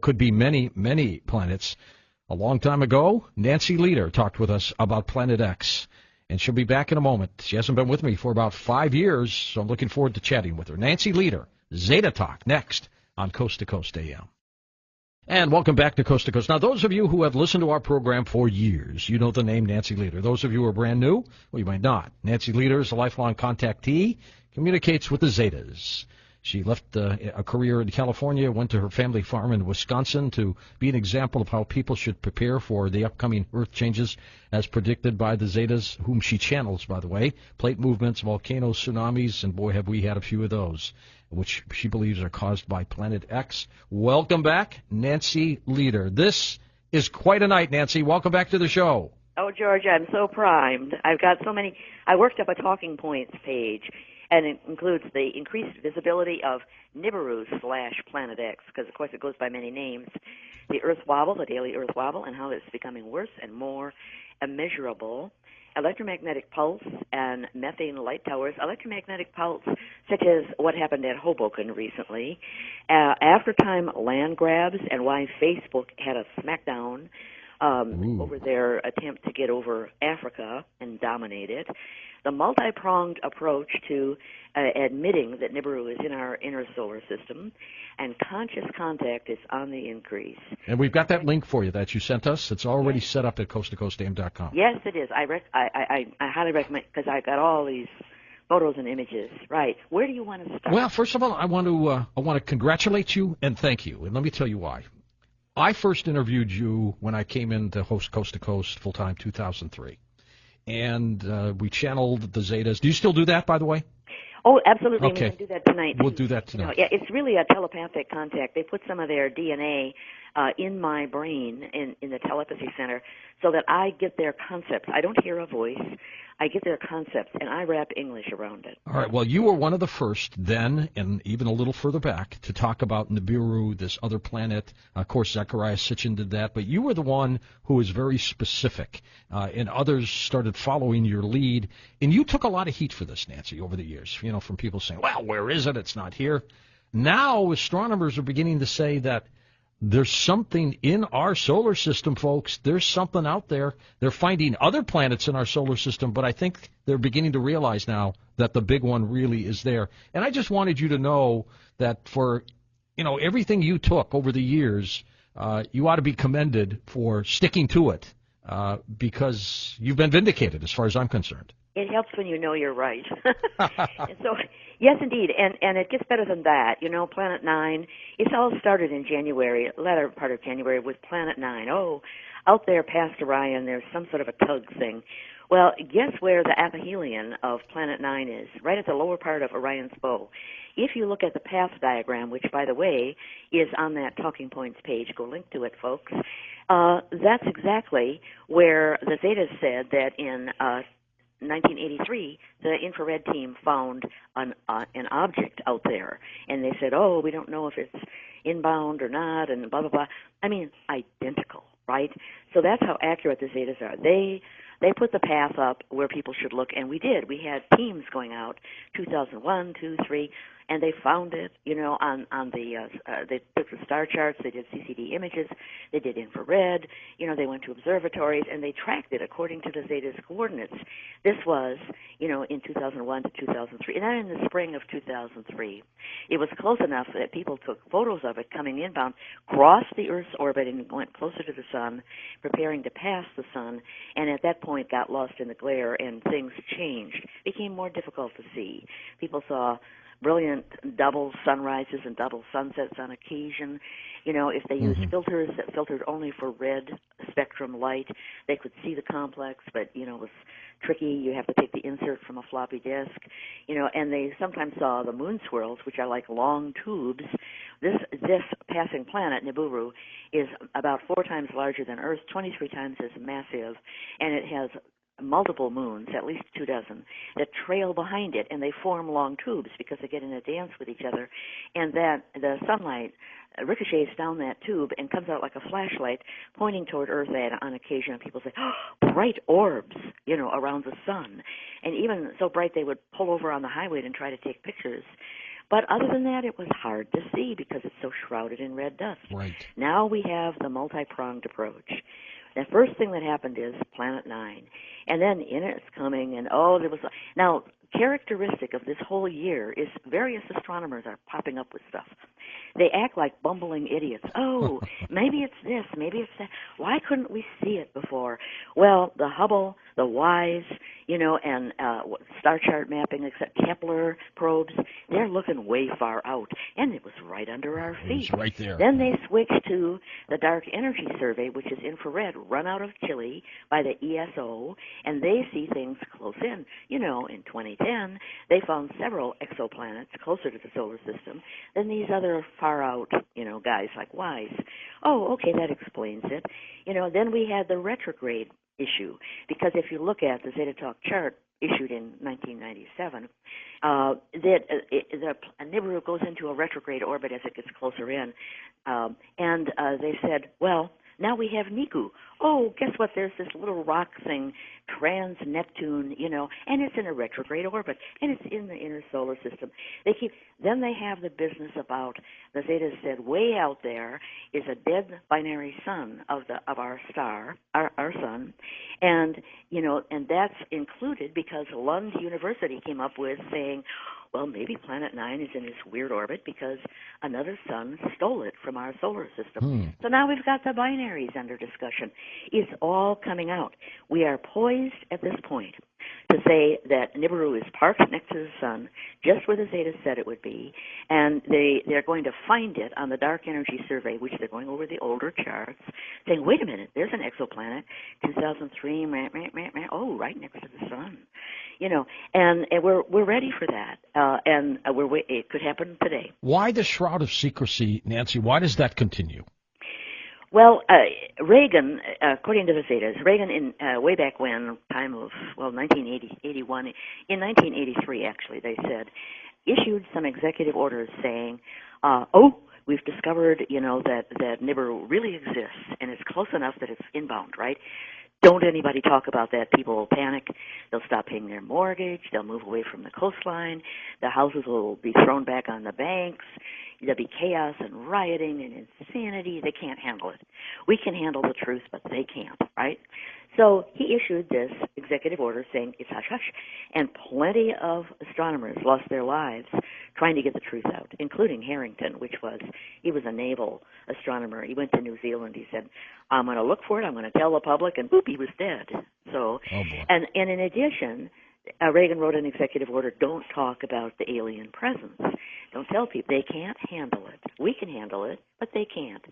could be many, many planets. A long time ago, Nancy Leader talked with us about Planet X, and she'll be back in a moment. She hasn't been with me for about 5 years, so I'm looking forward to chatting with her. Nancy Leader, Zeta Talk, next on Coast to Coast AM. And welcome back to Coast to Coast. Now, those of you who have listened to our program for years, you know the name Nancy Leader. Those of you who are brand new, well, you might not. Nancy Leader is a lifelong contactee, communicates with the Zetas. She left a career in California, went to her family farm in Wisconsin to be an example of how people should prepare for the upcoming Earth changes as predicted by the Zetas, whom she channels, by the way, plate movements, volcanoes, tsunamis, and boy, have we had a few of those, which she believes are caused by Planet X. Welcome back, Nancy Leader. This is quite a night, Nancy. Welcome back to the show. Oh, George, I'm so primed. I've got so many. I worked up a talking points page, and it includes the increased visibility of Nibiru/Planet X, because, of course, it goes by many names. The Earth wobble, the daily Earth wobble, and how it's becoming worse and more immeasurable. Electromagnetic pulse and methane light towers. Electromagnetic pulse, such as what happened at Hoboken recently. After-time land grabs, and why Facebook had a smackdown over their attempt to get over Africa and dominate it. The multi-pronged approach to admitting that Nibiru is in our inner solar system, and conscious contact is on the increase. And we've got that link for you that you sent us. It's already set up at coasttocoastam.com. Yes, it is. I highly recommend, because I've got all these photos and images. Right. Where do you want to start? Well, first of all, I want to congratulate you and thank you. And let me tell you why. I first interviewed you when I came in to host Coast to Coast full-time 2003. And we channeled the Zetas. Do you still do that, by the way? Oh, absolutely. Okay. We can do that tonight. We'll do that tonight. Yeah, it's really a telepathic contact. They put some of their DNA in my brain, in the telepathy center, so that I get their concepts. I don't hear a voice. I get their concepts, and I wrap English around it. All right. Well, you were one of the first then, and even a little further back, to talk about Nibiru, this other planet. Of course, Zechariah Sitchin did that, but you were the one who was very specific, and others started following your lead. And you took a lot of heat for this, Nancy, over the years, from people saying, well, where is it? It's not here. Now, astronomers are beginning to say that there's something in our solar system, folks. There's something out there. They're finding other planets in our solar system, but I think they're beginning to realize now that the big one really is there. And I just wanted you to know that for, everything you took over the years, you ought to be commended for sticking to it, because you've been vindicated as far as I'm concerned. It helps when you know you're right. And so, yes, indeed, and it gets better than that. Planet 9, it's all started in January, latter part of January, with Planet 9. Oh, out there past Orion, there's some sort of a tug thing. Well, guess where the aphelion of Planet 9 is? Right at the lower part of Orion's bow. If you look at the path diagram, which, by the way, is on that Talking Points page, go link to it, folks, that's exactly where the Zetas said that in 1983, the infrared team found an object out there, and they said, oh, we don't know if it's inbound or not, and blah, blah, blah. I mean, identical, right? So that's how accurate the Zetas are. They put the path up where people should look, and we did. We had teams going out, 2001, 2, 3, and they found it, on they took the star charts, they did CCD images, they did infrared, they went to observatories, and they tracked it according to the Zeta's coordinates. This was, in 2001 to 2003, and then in the spring of 2003. It was close enough that people took photos of it coming inbound, crossed the Earth's orbit, and went closer to the sun, preparing to pass the sun, and at that point got lost in the glare, and things changed, became more difficult to see. People saw brilliant double sunrises and double sunsets on occasion. If they used filters that filtered only for red spectrum light, they could see the complex, but, it was tricky. You have to take the insert from a floppy disk, and they sometimes saw the moon swirls, which are like long tubes. This passing planet, Nibiru, is about 4 times larger than Earth, 23 times as massive, and it has multiple moons, at least 2 dozen, that trail behind it, and they form long tubes because they get in a dance with each other, and then the sunlight ricochets down that tube and comes out like a flashlight pointing toward Earth on occasion, and people say, oh, bright orbs, around the sun. And even so bright they would pull over on the highway and try to take pictures. But other than that, it was hard to see because it's so shrouded in red dust. Right. Now we have the multi-pronged approach. The first thing that happened is Planet 9. And then in it's coming, and there was... Now, characteristic of this whole year is various astronomers are popping up with stuff. They act like bumbling idiots. Oh, maybe it's this, maybe it's that. Why couldn't we see it before? Well, the Hubble, the WISE, and star chart mapping, except Kepler probes, they're looking way far out, and it was right under our feet. It's right there. Then they switched to the Dark Energy Survey, which is infrared, run out of Chile by the ESO, and they see things close in. In 2010, they found several exoplanets closer to the solar system than these other far out, guys like WISE. Oh, okay, that explains it. Then we had the retrograde issue, because if you look at the Zeta Talk chart issued in 1997, the Nibiru goes into a retrograde orbit as it gets closer in, and they said, well, now we have Niku. Oh, guess what? There's this little rock thing, trans-Neptune, and it's in a retrograde orbit, and it's in the inner solar system. Then they have the business about, the Zetas said, way out there is a dead binary sun of our star, our sun, and that's included because Lund University came up with saying, well, maybe Planet 9 is in this weird orbit because another sun stole it from our solar system. So now we've got the binaries under discussion. It's all coming out. We are poised at this point to say that Nibiru is parked next to the sun, just where the Zeta said it would be, and they're going to find it on the Dark Energy Survey, which they're going over the older charts, saying, wait a minute, there's an exoplanet, 2003, right next to the sun. And we're ready for that, and it could happen today. Why the shroud of secrecy, Nancy? Why does that continue? Well, Reagan, according to the Zetas, Reagan in way back when, time of 1981, in 1983 actually, they said, issued some executive orders saying, we've discovered, that Nibiru really exists and it's close enough that it's inbound, right? Don't anybody talk about that. People will panic. They'll stop paying their mortgage. They'll move away from the coastline. The houses will be thrown back on the banks. There'll be chaos and rioting and insanity. They can't handle it. We can handle the truth, but they can't, right? So he issued this executive order saying it's hush-hush, and plenty of astronomers lost their lives trying to get the truth out, including Harrington, he was a naval astronomer. He went to New Zealand. He said, I'm going to look for it, I'm going to tell the public, and boop, he was dead. So, and in addition, Reagan wrote an executive order, don't talk about the alien presence. Don't tell people. They can't handle it. We can handle it, but they can't.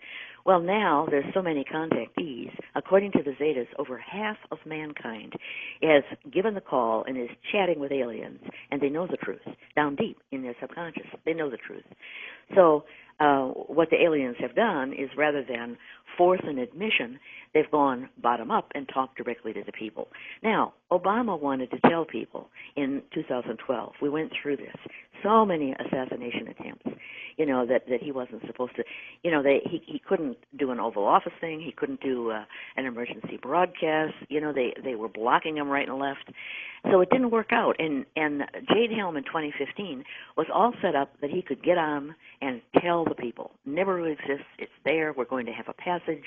Well, now there's so many contactees. According to the Zetas, over half of mankind has given the call and is chatting with aliens, and they know the truth. Down deep in their subconscious, they know the truth. So what the aliens have done is, rather than force an admission, they've gone bottom up and talked directly to the people. Now, Obama wanted to tell people in 2012, we went through this, so many assassination attempts, that he wasn't supposed to, he couldn't do an Oval Office thing, he couldn't do an emergency broadcast, they were blocking him right and left. So it didn't work out. And Jade Helm in 2015 was all set up that he could get on and tell the people, Nibiru exists, it's there, we're going to have a passage,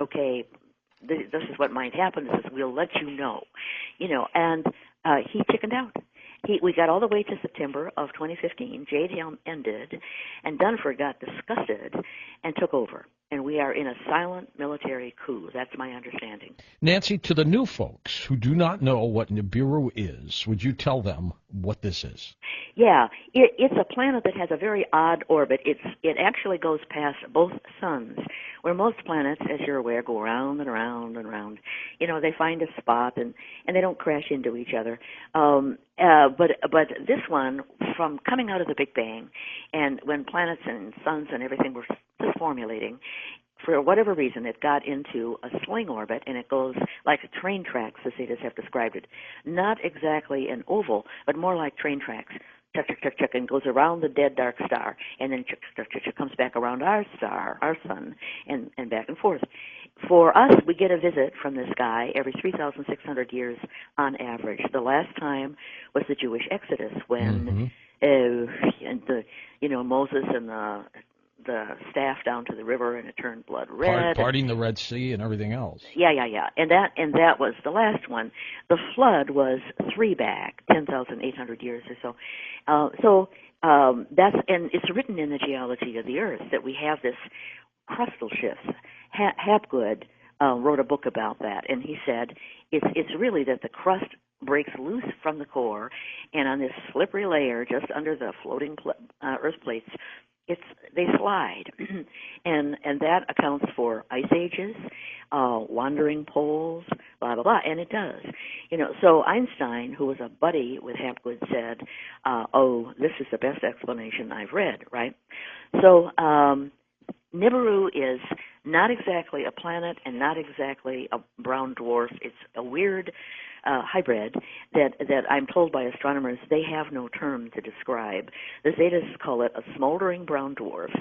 okay, this is what might happen, this is, we'll let you know, and he chickened out. We got all the way to September of 2015. Jade Helm ended, and Dunford got disgusted and took over. And we are in a silent military coup. That's my understanding. Nancy, to the new folks who do not know what Nibiru is, would you tell them what this is? Yeah, it's a planet that has a very odd orbit. It actually goes past both suns, where most planets, as you're aware, go around and around and around. They find a spot and they don't crash into each other. But this one, from coming out of the Big Bang, and when planets and suns and everything were just formulating, for whatever reason, it got into a sling orbit, and it goes like train tracks, the Zetas have described it. Not exactly an oval, but more like train tracks. Chuck, chuck, chuck, chuck, and goes around the dead dark star, and then chuck, chuck, chuck, chuck, comes back around our star, our sun, and back and forth. For us, we get a visit from this guy every 3,600 years on average. The last time was the Jewish Exodus, when and Moses and the staff down to the river, and it turned blood red. Parting the Red Sea and everything else. Yeah. And that was the last one. The flood was 3 back, 10,800 years or so. And it's written in the geology of the Earth that we have this crustal shifts. Hapgood wrote a book about that, and he said it's really that the crust breaks loose from the core, and on this slippery layer just under the floating earth plates, they slide, and that accounts for ice ages, wandering poles, blah blah blah, and it does. So Einstein, who was a buddy with Hapgood, said, "Oh, this is the best explanation I've read." Right? So Nibiru is not exactly a planet and not exactly a brown dwarf. It's a weird hybrid that I'm told by astronomers they have no term to describe. The Zetas call it a smoldering brown dwarf.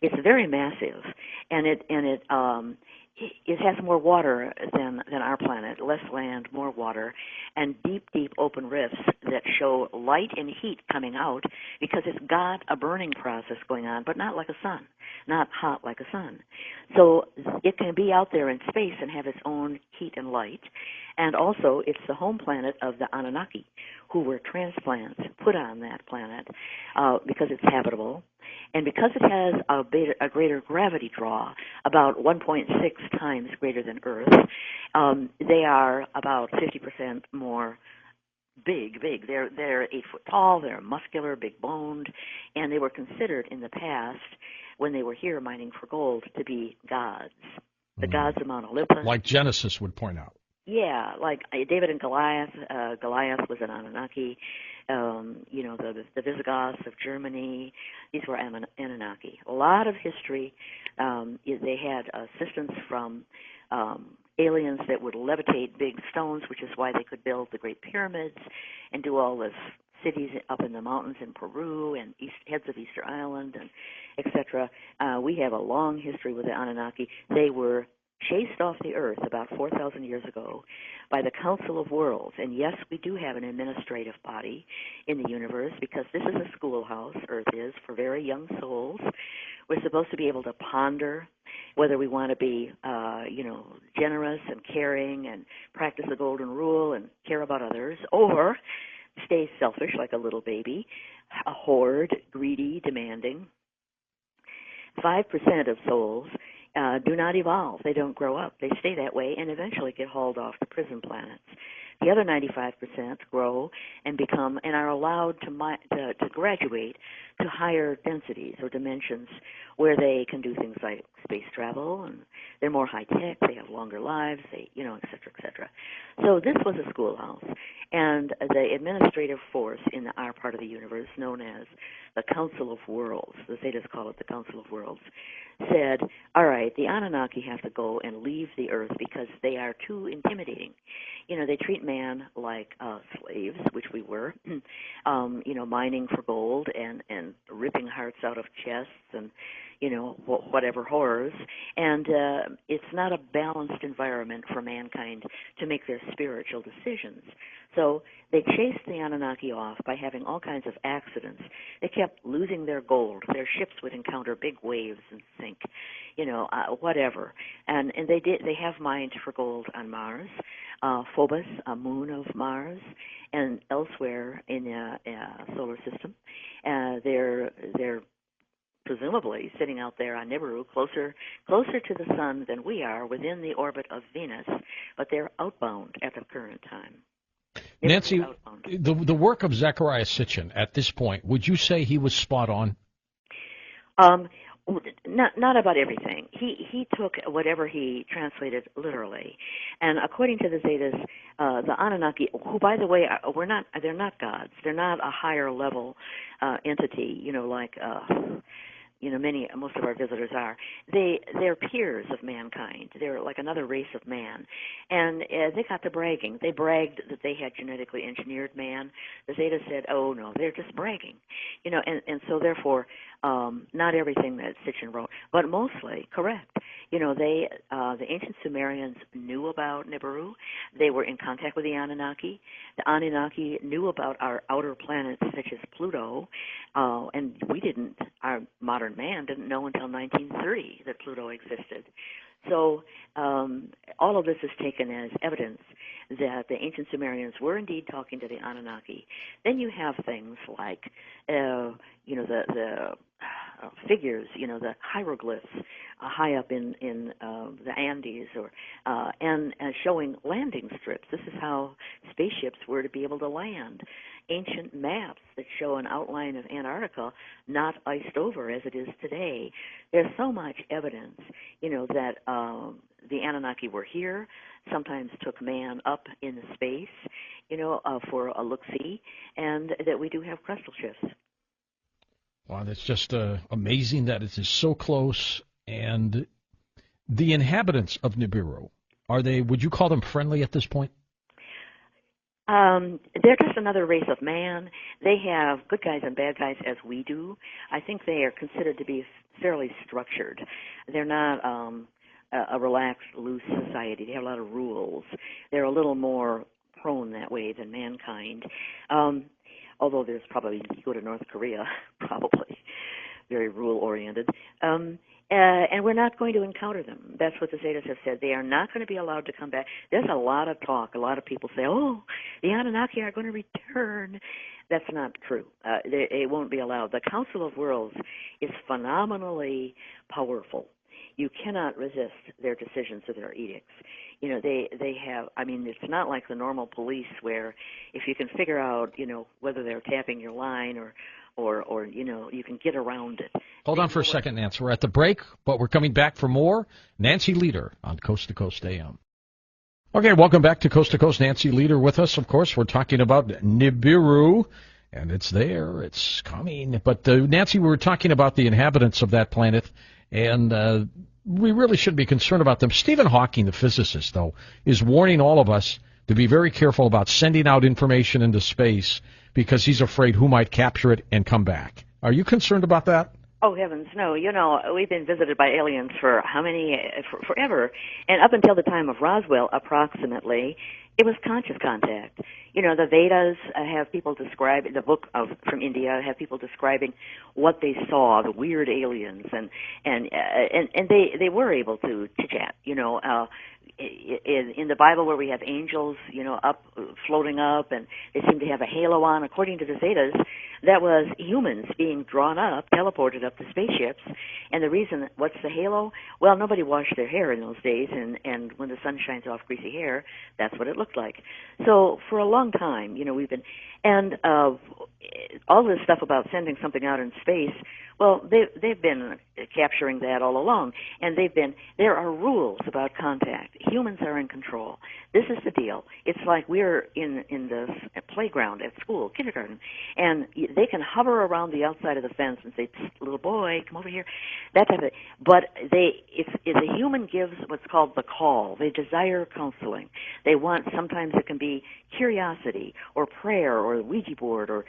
It's very massive, and it has more water than our planet, less land, more water, and deep open rifts that show light and heat coming out because it's got a burning process going on, but not like a sun, not hot like a sun. So it can be out there in space and have its own heat and light. And also, it's the home planet of the Anunnaki, who were transplants put on that planet because it's habitable. And because it has a greater gravity draw, about 1.6 times greater than Earth, they are about 50% more big. They're 8 foot tall, they're muscular, big boned, and they were considered in the past, when they were here mining for gold, to be gods. The gods of Mount Olympus. Like Genesis would point out. Yeah, like David and Goliath. Goliath was an Anunnaki. The Visigoths of Germany. These were Anunnaki. A lot of history. They had assistance from aliens that would levitate big stones, which is why they could build the Great Pyramids and do all this cities up in the mountains in Peru and heads of Easter Island, and etc. We have a long history with the Anunnaki. They were chased off the earth about 4,000 years ago by the Council of Worlds. And yes, we do have an administrative body in the universe because this is a schoolhouse, Earth is, for very young souls. We're supposed to be able to ponder whether we want to be, generous and caring and practice the golden rule and care about others, or stay selfish like a little baby, a hoard, greedy, demanding. 5% of souls do not evolve. They don't grow up. They stay that way and eventually get hauled off to prison planets. The other 95% grow and become and are allowed to graduate to higher densities or dimensions where they can do things like space travel, and they're more high tech. They have longer lives. They, et cetera, et cetera. So this was a schoolhouse, and the administrative force in our part of the universe, known as the Council of Worlds, the Zetas call it the Council of Worlds, said, all right, the Anunnaki have to go and leave the Earth because they are too intimidating. They treat man like slaves, which we were, mining for gold and ripping hearts out of chests and, whatever horrors. And it's not a balanced environment for mankind to make their spiritual decisions. So they chased the Anunnaki off by having all kinds of accidents. They kept losing their gold. Their ships would encounter big waves and sink, whatever. And they have mined for gold on Mars, Phobos, a moon of Mars, and elsewhere in the solar system. They're presumably sitting out there on Nibiru, closer to the sun than we are, within the orbit of Venus, but they're outbound at the current time. Nancy, the work of Zecharia Sitchin at this point, would you say he was spot on? Not about everything. He took whatever he translated literally, and according to the Zetas, the Anunnaki, who by the way they're not gods. They're not a higher level entity, like most of our visitors are. They're peers of mankind. They're like another race of man, and they got to bragging. They bragged that they had genetically engineered man. The Zeta said, "Oh no, they're just bragging," and so therefore, not everything that Sitchin wrote, but mostly correct. The ancient Sumerians knew about Nibiru. They were in contact with the Anunnaki. The Anunnaki knew about our outer planets, such as Pluto, and we didn't. Our modern man didn't know until 1930 that Pluto existed. So all of this is taken as evidence that the ancient Sumerians were indeed talking to the Anunnaki. Then you have things like, the figures, the hieroglyphs high up in the Andes, and showing landing strips. This is how spaceships were to be able to land. Ancient maps that show an outline of Antarctica not iced over as it is today. There's so much evidence, that the Anunnaki were here, sometimes took man up in space, for a look-see, and that we do have crustal shifts. Wow, that's just amazing that it is so close. And the inhabitants of Nibiru, would you call them friendly at this point? They're just another race of man. They have good guys and bad guys as we do. I think they are considered to be fairly structured. They're not a relaxed, loose society. They have a lot of rules. They're a little more prone that way than mankind. Although there's probably, you go to North Korea, probably very rule-oriented. And we're not going to encounter them. That's what the Zetas have said. They are not going to be allowed to come back. There's a lot of talk. A lot of people say, oh, the Anunnaki are going to return. That's not true. They won't be allowed. The Council of Worlds is phenomenally powerful. You cannot resist their decisions or their edicts. They have, it's not like the normal police where if you can figure out, whether they're tapping your line or you can get around it. Hold on for a second, Nancy. We're at the break, but we're coming back for more. Nancy Lieder on Coast to Coast AM. Okay, welcome back to Coast. Nancy Lieder with us. Of course, we're talking about Nibiru, and it's there. It's coming. But, Nancy, we were talking about the inhabitants of that planet, and we really shouldn't be concerned about them. Stephen Hawking, the physicist, though, is warning all of us to be very careful about sending out information into space because he's afraid who might capture it and come back. Are you concerned about that? Oh, heavens, no. We've been visited by aliens for forever. And up until the time of Roswell, approximately, it was conscious contact. The Vedas have people describe, the book from India have people describing what they saw, the weird aliens, and they were able to chat. In the Bible where we have angels, up floating up, and they seem to have a halo on. According to the Zetas, that was humans being drawn up, teleported up to spaceships. And the reason, what's the halo? Well, nobody washed their hair in those days, and when the sun shines off greasy hair, that's what it looked like. So for a long time, we've been, and all this stuff about sending something out in space. Well, they've been capturing that all along, and there are rules about contact. Humans are in control. This is the deal. It's like we're in the playground at school, kindergarten, and they can hover around the outside of the fence and say, little boy, come over here, that type of thing. But if a human gives what's called the call, they desire counseling. They want, sometimes it can be curiosity or prayer or the Ouija board or,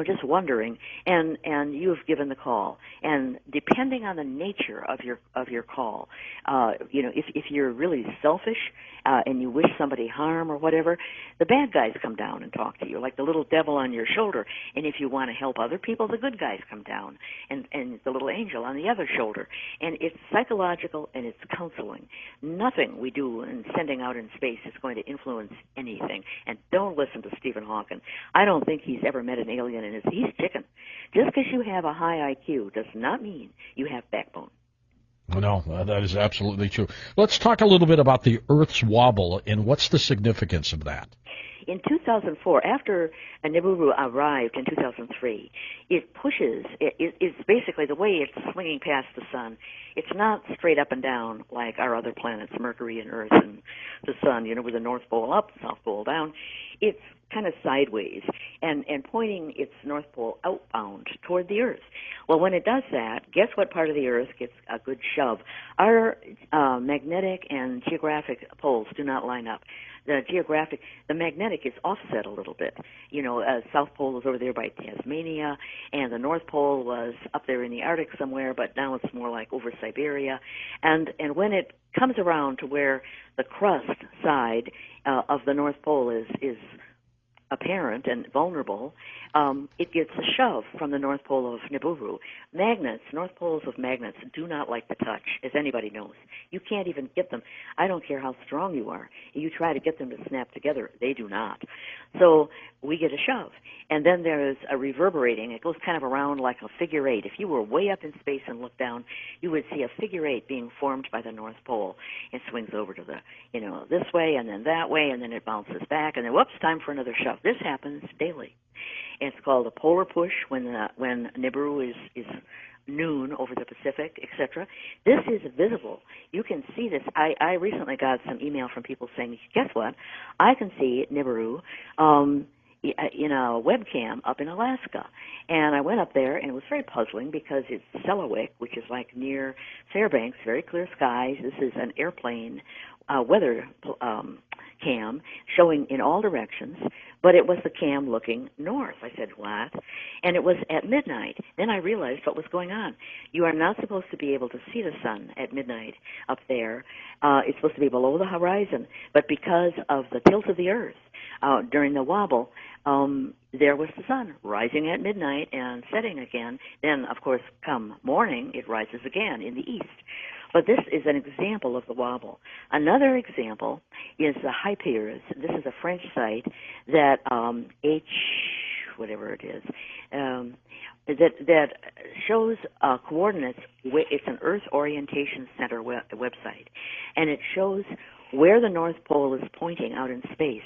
just wondering, and you've given the call. And depending on the nature of your call, if you're really selfish and you wish somebody harm or whatever, the bad guys come down and talk to you, like the little devil on your shoulder. And if you want to help other people, the good guys come down and the little angel on the other shoulder. And it's psychological and it's counseling. Nothing we do in sending out in space is going to influence anything. And don't listen to Stephen Hawking. I don't think he's ever met an alien, and he's chicken. Just because you have a high IQ does not mean you have backbone. No, that is absolutely true. Let's talk a little bit about the Earth's wobble and what's the significance of that. In 2004, after Nibiru arrived in 2003, it pushes, it's basically the way it's swinging past the sun. It's not straight up and down like our other planets, Mercury and Earth and the sun, with the North Pole up, South Pole down. It's kind of sideways and pointing its North Pole outbound toward the Earth. Well, when it does that, guess what part of the Earth gets a good shove? Our magnetic and geographic poles do not line up. The magnetic is offset a little bit. South Pole was over there by Tasmania, and the North Pole was up there in the Arctic somewhere, but now it's more like over Siberia. And when it comes around to where the crust side of the North Pole is apparent and vulnerable, it gets a shove from the North Pole of Nibiru. Magnets, North Poles of magnets, do not like to touch, as anybody knows. You can't even get them. I don't care how strong you are. You try to get them to snap together. They do not. So we get a shove. And then there's a reverberating. It goes kind of around like a figure eight. If you were way up in space and looked down, you would see a figure eight being formed by the North Pole. It swings over to the, this way and then that way, and then it bounces back, and then, whoops, time for another shove. This happens daily. It's called a polar push when Nibiru is noon over the Pacific, etc. This is visible. You can see this. I recently got some email from people saying, guess what? I can see Nibiru in a webcam up in Alaska. And I went up there, and it was very puzzling because it's Selawik, which is like near Fairbanks, very clear skies. This is an airplane weather cam showing in all directions, but it was the cam looking north. I said, what? And it was at midnight. Then I realized what was going on. You are not supposed to be able to see the sun at midnight up there. It's supposed to be below the horizon, but because of the tilt of the Earth during the wobble, there was the sun rising at midnight and setting again. Then, of course, come morning, it rises again in the east. But this is an example of the wobble. Another example is the Hyperion. This is a French site that whatever it is, that shows coordinates. It's an Earth Orientation Center website, and it shows where the North Pole is pointing out in space.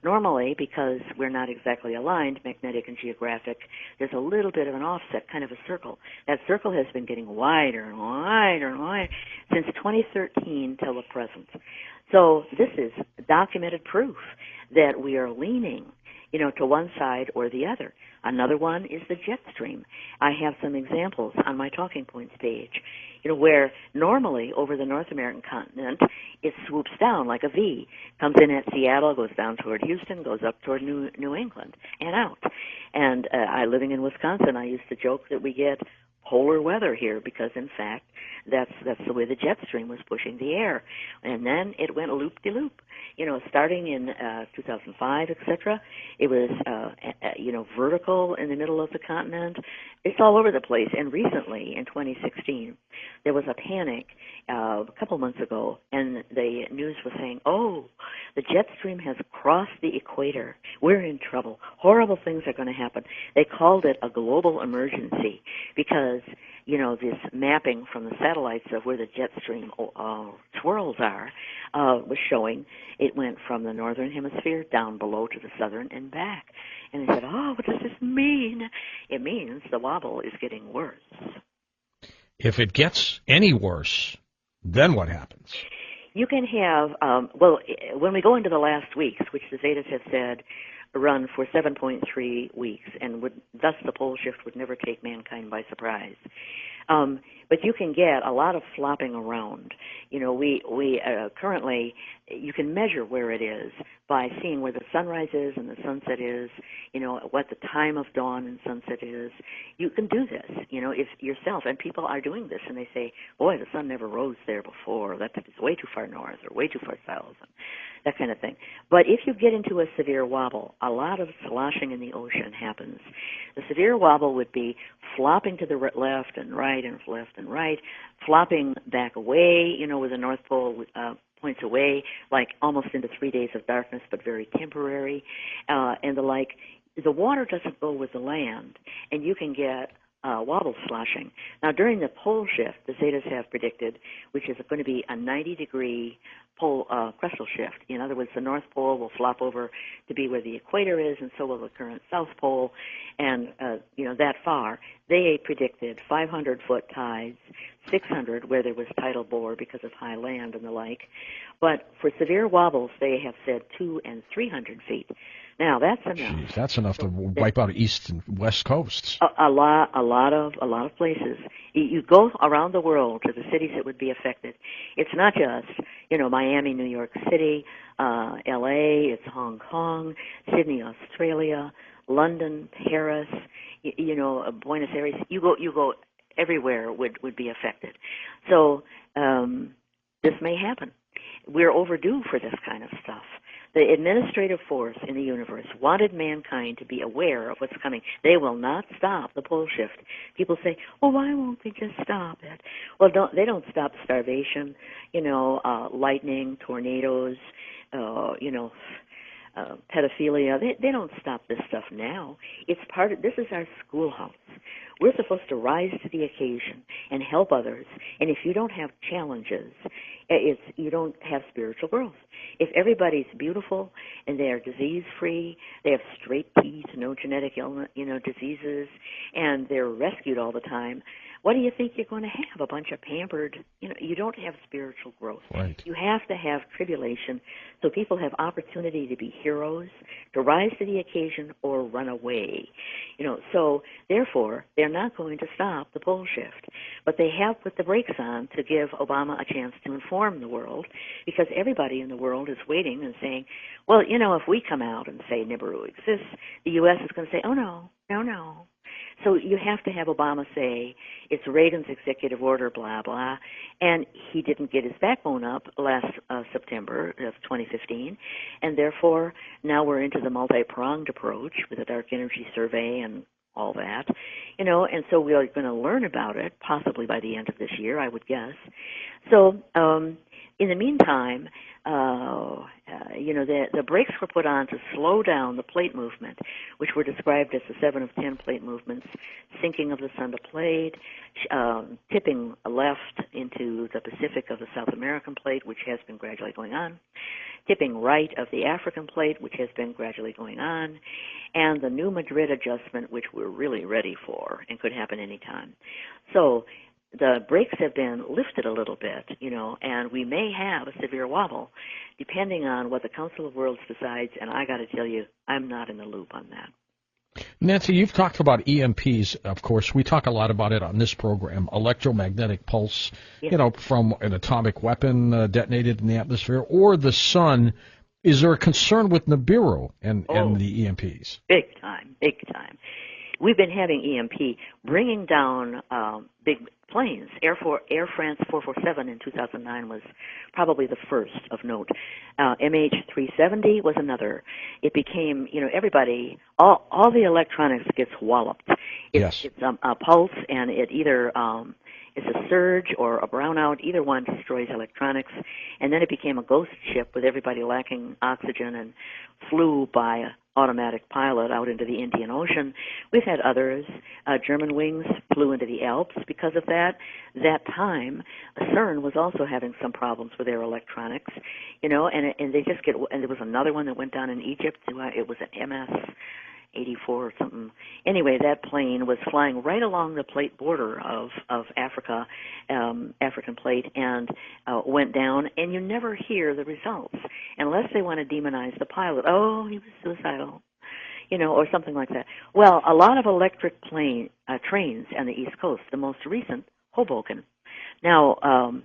Normally, because we're not exactly aligned, magnetic and geographic, there's a little bit of an offset, kind of a circle. That circle has been getting wider and wider and wider since 2013 till the present. So this is documented proof that we are leaning, to one side or the other. Another one is the jet stream. I have some examples on my talking points page, where normally over the North American continent, it swoops down like a V, comes in at Seattle, goes down toward Houston, goes up toward New England, and out. And living in Wisconsin, I used to joke that we get polar weather here because, in fact, that's the way the jet stream was pushing the air. And then it went loop-de-loop. Starting in 2005, etc., it was, vertical in the middle of the continent. It's all over the place. And recently, in 2016, there was a panic a couple months ago, and the news was saying, the jet stream has crossed the equator. We're in trouble. Horrible things are going to happen. They called it a global emergency because, this mapping from the satellites of where the jet stream swirls are was showing it went from the northern hemisphere down below to the southern and back. And they said, what does this mean? It means the wobble is getting worse. If it gets any worse, then what happens? You can have, when we go into the last weeks, which the Zetas have said run for 7.3 weeks, and thus the pole shift would never take mankind by surprise. But you can get a lot of flopping around. We currently, you can measure where it is by seeing where the sunrise is and the sunset is, what the time of dawn and sunset is. You can do this, if yourself, and people are doing this, and they say, boy, the sun never rose there before. That's way too far north or way too far south, and that kind of thing. But if you get into a severe wobble, a lot of sloshing in the ocean happens. The severe wobble would be flopping to the left and right and left and right, flopping back away, where the North Pole points away, like almost into 3 days of darkness, but very temporary, and the like. The water doesn't go with the land, and you can get wobble sloshing. Now, during the pole shift, the Zetas have predicted, which is going to be a 90-degree pole crestal shift. In other words, the North Pole will flop over to be where the equator is, and so will the current South Pole, and that far. They predicted 500-foot tides, 600 where there was tidal bore because of high land and the like. But for severe wobbles, they have said 200 and 300 feet. Now that's enough. Jeez, that's enough to wipe out east and west coasts. A lot of places. You go around the world to the cities that would be affected. It's not just Miami, New York City, L.A. It's Hong Kong, Sydney, Australia, London, Paris. Buenos Aires. You go everywhere would be affected. So this may happen. We're overdue for this kind of stuff. The administrative force in the universe wanted mankind to be aware of what's coming. They will not stop the pole shift. People say, "Well, why won't they just stop it?" Well, they don't stop starvation, lightning, tornadoes, pedophilia. They don't stop this stuff now. It's this is our schoolhouse. We're supposed to rise to the occasion and help others. And if you don't have challenges, you don't have spiritual growth. If everybody's beautiful and they are disease-free, they have straight teeth, no genetic illness, diseases, and they're rescued all the time, what do you think you're going to have? A bunch of pampered, you don't have spiritual growth. Right. You have to have tribulation so people have opportunity to be heroes, to rise to the occasion or run away. So therefore, they're not going to stop the pole shift. But they have put the brakes on to give Obama a chance to inform the world, because everybody in the world is waiting and saying, well, if we come out and say Nibiru exists, the U.S. is going to say, oh, no. So you have to have Obama say, it's Reagan's executive order, blah, blah. And he didn't get his backbone up last September of 2015. And therefore, now we're into the multi-pronged approach with the dark energy survey and all that. And so we are going to learn about it possibly by the end of this year, I would guess. So in the meantime, the brakes were put on to slow down the plate movement, which were described as the 7 of 10 plate movements: sinking of the sun to plate, tipping left into the Pacific of the South American plate, which has been gradually going on, tipping right of the African plate, which has been gradually going on, and the New Madrid adjustment, which we're really ready for and could happen any time. So the brakes have been lifted a little bit, and we may have a severe wobble depending on what the Council of Worlds decides, and I got to tell you, I'm not in the loop on that. Nancy, you've talked about EMPs, of course. We talk a lot about it on this program, electromagnetic pulse, Yes. From an atomic weapon detonated in the atmosphere, or the sun. Is there a concern with Nibiru and the EMPs? Big time. We've been having EMP bringing down big planes. Air France 447 in 2009 was probably the first of note. MH370 was another. It became, everybody, all the electronics gets walloped. It's a pulse, and it either it's a surge or a brownout. Either one destroys electronics. And then it became a ghost ship with everybody lacking oxygen and flew by automatic pilot out into the Indian Ocean. We've had others. German wings flew into the Alps because of that. That time, CERN was also having some problems with their electronics, and they just and there was another one that went down in Egypt. It was an MS-84 or something. Anyway, that plane was flying right along the plate border of Africa, African plate, and went down, and you never hear the results unless they want to demonize the pilot. Oh, he was suicidal, or something like that. Well, a lot of electric trains on the East Coast, the most recent, Hoboken. Now,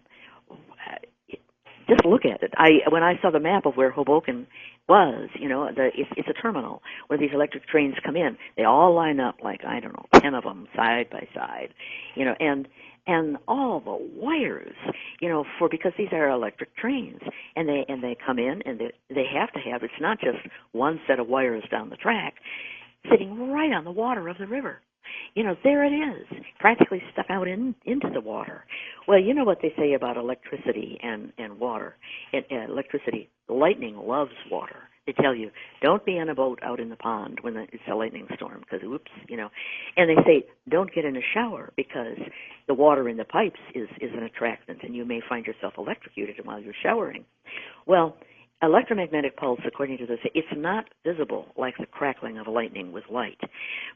just look at it. When I saw the map of where Hoboken was, it's a terminal where these electric trains come in. They all line up like, 10 of them side by side, and all the wires, because these are electric trains, and they come in, and they have to have, it's not just one set of wires down the track, sitting right on the water of the river. There it is, practically stuck out into the water. Well, you know what they say about electricity and water. Electricity, lightning loves water. They tell you, don't be on a boat out in the pond when it's a lightning storm, because oops, And they say, don't get in a shower, because the water in the pipes is an attractant, and you may find yourself electrocuted while you're showering. Well, electromagnetic pulse, according to this, it's not visible like the crackling of lightning with light,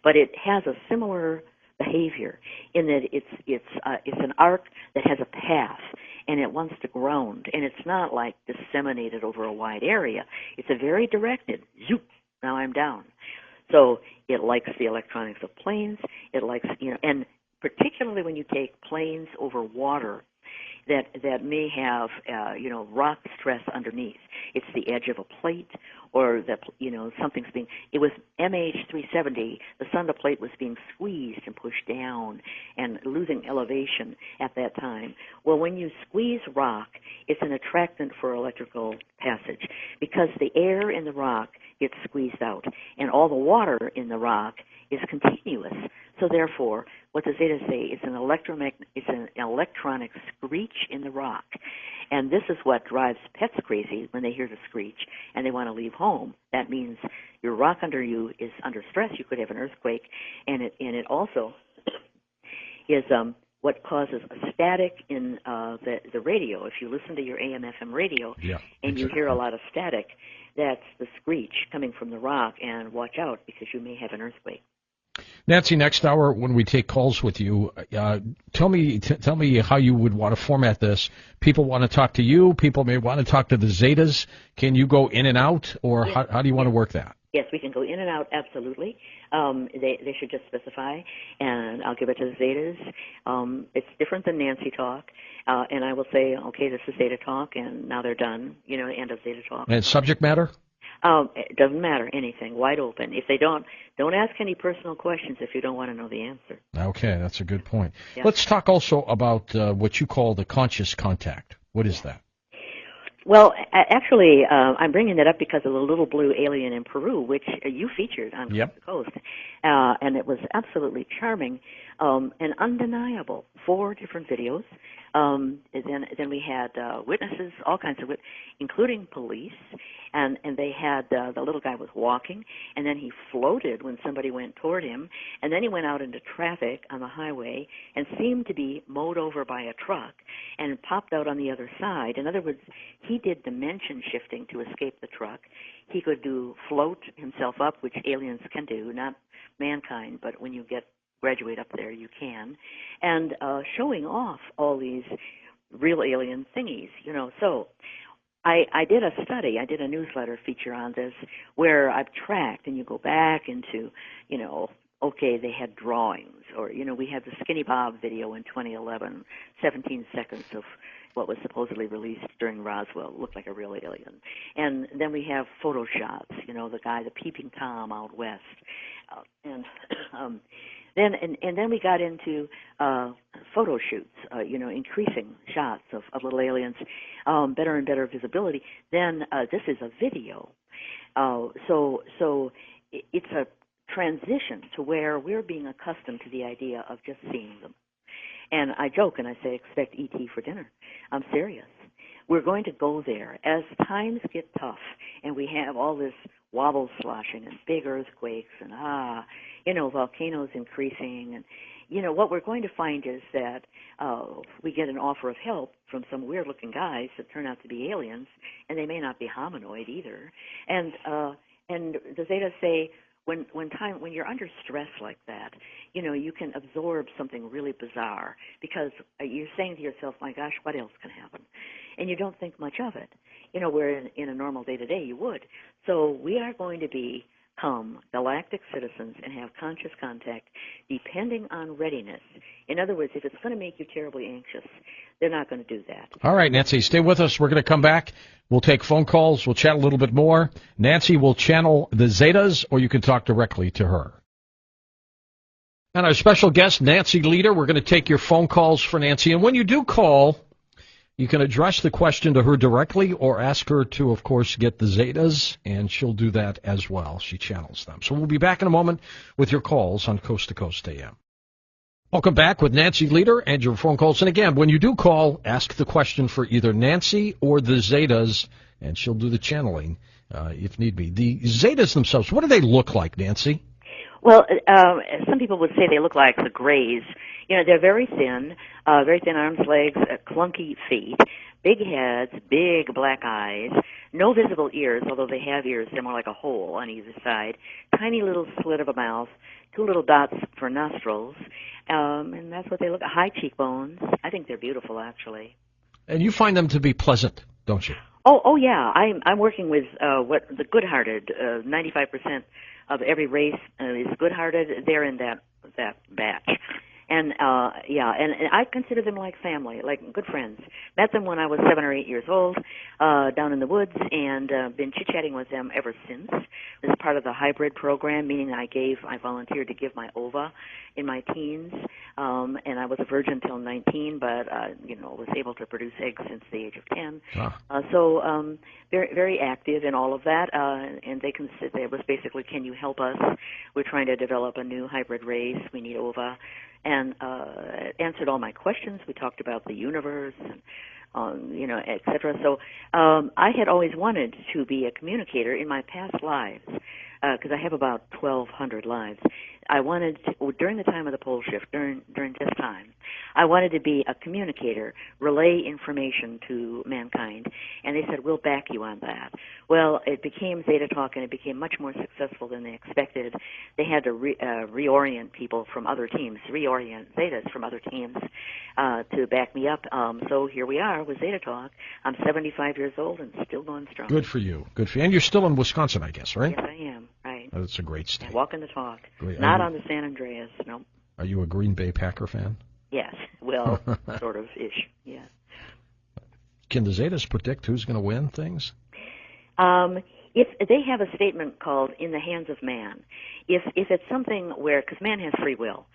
but it has a similar behavior in that it's an arc that has a path, and it wants to ground, and it's not like disseminated over a wide area. It's a very directed zoop, now I'm down. So it likes the electronics of planes. It likes, and particularly when you take planes over water that may have, rock stress underneath. It's the edge of a plate, or that, something's being. It was MH370. The Sonda plate was being squeezed and pushed down and losing elevation at that time. Well, when you squeeze rock, it's an attractant for electrical passage because the air in the rock gets squeezed out, and all the water in the rock is continuous. So therefore, what the Zetas say, it's an electronic screech in the rock. And this is what drives pets crazy when they hear the screech and they want to leave home. That means your rock under you is under stress. You could have an earthquake, and it also is what causes a static in the radio. If you listen to your AM/FM radio and you hear a lot of static, that's the screech coming from the rock, and watch out because you may have an earthquake. Nancy, next hour when we take calls with you, tell me how you would want to format this. People want to talk to you. People may want to talk to the Zetas. Can you go in and out, or yes. how do you want to work that? Yes, we can go in and out, absolutely. They should just specify, and I'll give it to the Zetas. It's different than Nancy Talk, and I will say, okay, this is Zeta Talk, and now they're done, end of Zeta Talk. And subject matter? It doesn't matter, anything, wide open. If they don't ask any personal questions if you don't want to know the answer. Okay, that's a good point. Yeah. Let's talk also about what you call the conscious contact. What is that? Well, actually, I'm bringing that up because of the little blue alien in Peru, which you featured on Coast to Coast, and it was absolutely charming and undeniable. 4 different videos. Then we had witnesses, all kinds of including police, and they had the little guy was walking, and then he floated when somebody went toward him, and then he went out into traffic on the highway and seemed to be mowed over by a truck and popped out on the other side. In other words, he did dimension shifting to escape the truck. He could float himself up, which aliens can do, not mankind, but when you graduate up there, you can, and showing off all these real alien thingies, So I did a study, I did a newsletter feature on this where I've tracked, and you go back into, okay, they had drawings, or, we had the Skinny Bob video in 2011, 17 seconds of what was supposedly released during Roswell. It looked like a real alien. And then we have photo shots, the guy, the peeping Tom out west. Then we got into photo shoots, increasing shots of little aliens, better and better visibility. Then this is a video. So it's a transition to where we're being accustomed to the idea of just seeing them. And I joke and I say, expect E.T. for dinner. I'm serious. We're going to go there as times get tough and we have all this wobble sloshing and big earthquakes and volcanoes increasing. And, what we're going to find is that we get an offer of help from some weird-looking guys that turn out to be aliens, and they may not be hominoid either. And the Zetas say, when you're under stress like that, you can absorb something really bizarre because you're saying to yourself, my gosh, what else can happen? And you don't think much of it. Where in a normal day-to-day you would. So we are going to become galactic citizens and have conscious contact depending on readiness. In other words, if it's going to make you terribly anxious, they're not going to do that. All right, Nancy, stay with us. We're going to come back. We'll take phone calls. We'll chat a little bit more. Nancy will channel the Zetas, or you can talk directly to her. And our special guest, Nancy Leader, we're going to take your phone calls for Nancy. And when you do call, you can address the question to her directly or ask her to, of course, get the Zetas, and she'll do that as well. She channels them. So we'll be back in a moment with your calls on Coast to Coast AM. Welcome back with Nancy Leader and your phone calls. And again, when you do call, ask the question for either Nancy or the Zetas, and she'll do the channeling if need be. The Zetas themselves, what do they look like, Nancy? Well, some people would say they look like the Greys. They're very thin arms, legs, clunky feet, big heads, big black eyes, no visible ears, although they have ears. They're more like a hole on either side, tiny little slit of a mouth, 2 little dots for nostrils, and that's what they look like. High cheekbones. I think they're beautiful, actually. And you find them to be pleasant, don't you? Oh yeah. I'm working with what the good-hearted. 95% of every race is good-hearted. They're in that batch. And and I consider them like family, like good friends. Met them when I was 7 or 8 years old, down in the woods, and been chit-chatting with them ever since. This is part of the hybrid program, meaning I volunteered to give my ova in my teens, and I was a virgin until 19, but was able to produce eggs since the age of 10. So very very active in all of that, and it was basically, can you help us? We're trying to develop a new hybrid race. We need ova. And answered all my questions. We talked about the universe, and et cetera. So I had always wanted to be a communicator in my past lives, because I have about 1,200 lives. I wanted to, during the time of the pole shift, during this time, I wanted to be a communicator, relay information to mankind, and they said, we'll back you on that. Well, it became Zeta Talk, and it became much more successful than they expected. They had to reorient people from other teams, reorient Zetas from other teams to back me up. So here we are with Zeta Talk. I'm 75 years old and still going strong. Good for you. Good for you. And you're still in Wisconsin, I guess, right? Yes, I am. Right. That's a great state. Walking the talk. Great. Not on the San Andreas, no. Are you a Green Bay Packer fan? Yes. Well, sort of ish. Yeah. Can the Zetas predict who's going to win things? If they have a statement called "in the hands of man," if it's something where, because man has free will,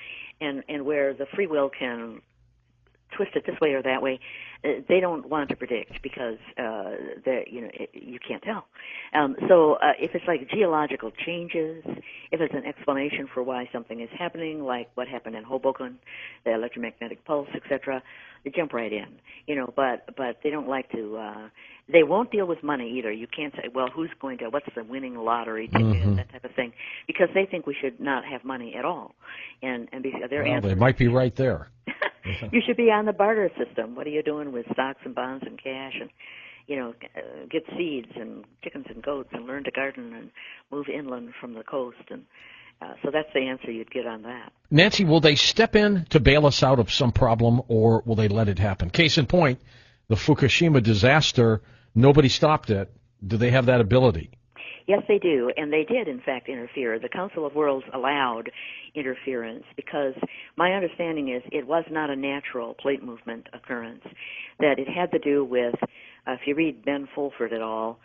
and where the free will can twist it this way or that way, they don't want to predict because you can't tell. So if it's like geological changes, if it's an explanation for why something is happening, like what happened in Hoboken, the electromagnetic pulse, etc., they jump right in. But they don't like to. They won't deal with money either. You can't say, well, what's the winning lottery ticket, that type of thing, because they think we should not have money at all. And their answer. They might be right there. You should be on the barter system. What are you doing with stocks and bonds and cash, and get seeds and chickens and goats and learn to garden and move inland from the coast, and so that's the answer you'd get on that. Nancy, will they step in to bail us out of some problem, or will they let it happen? Case in point, the Fukushima disaster, nobody stopped it. Do they have that ability? Yes, they do, and they did, in fact, interfere. The Council of Worlds allowed interference because my understanding is it was not a natural plate movement occurrence, that it had to do with, if you read Ben Fulford at all,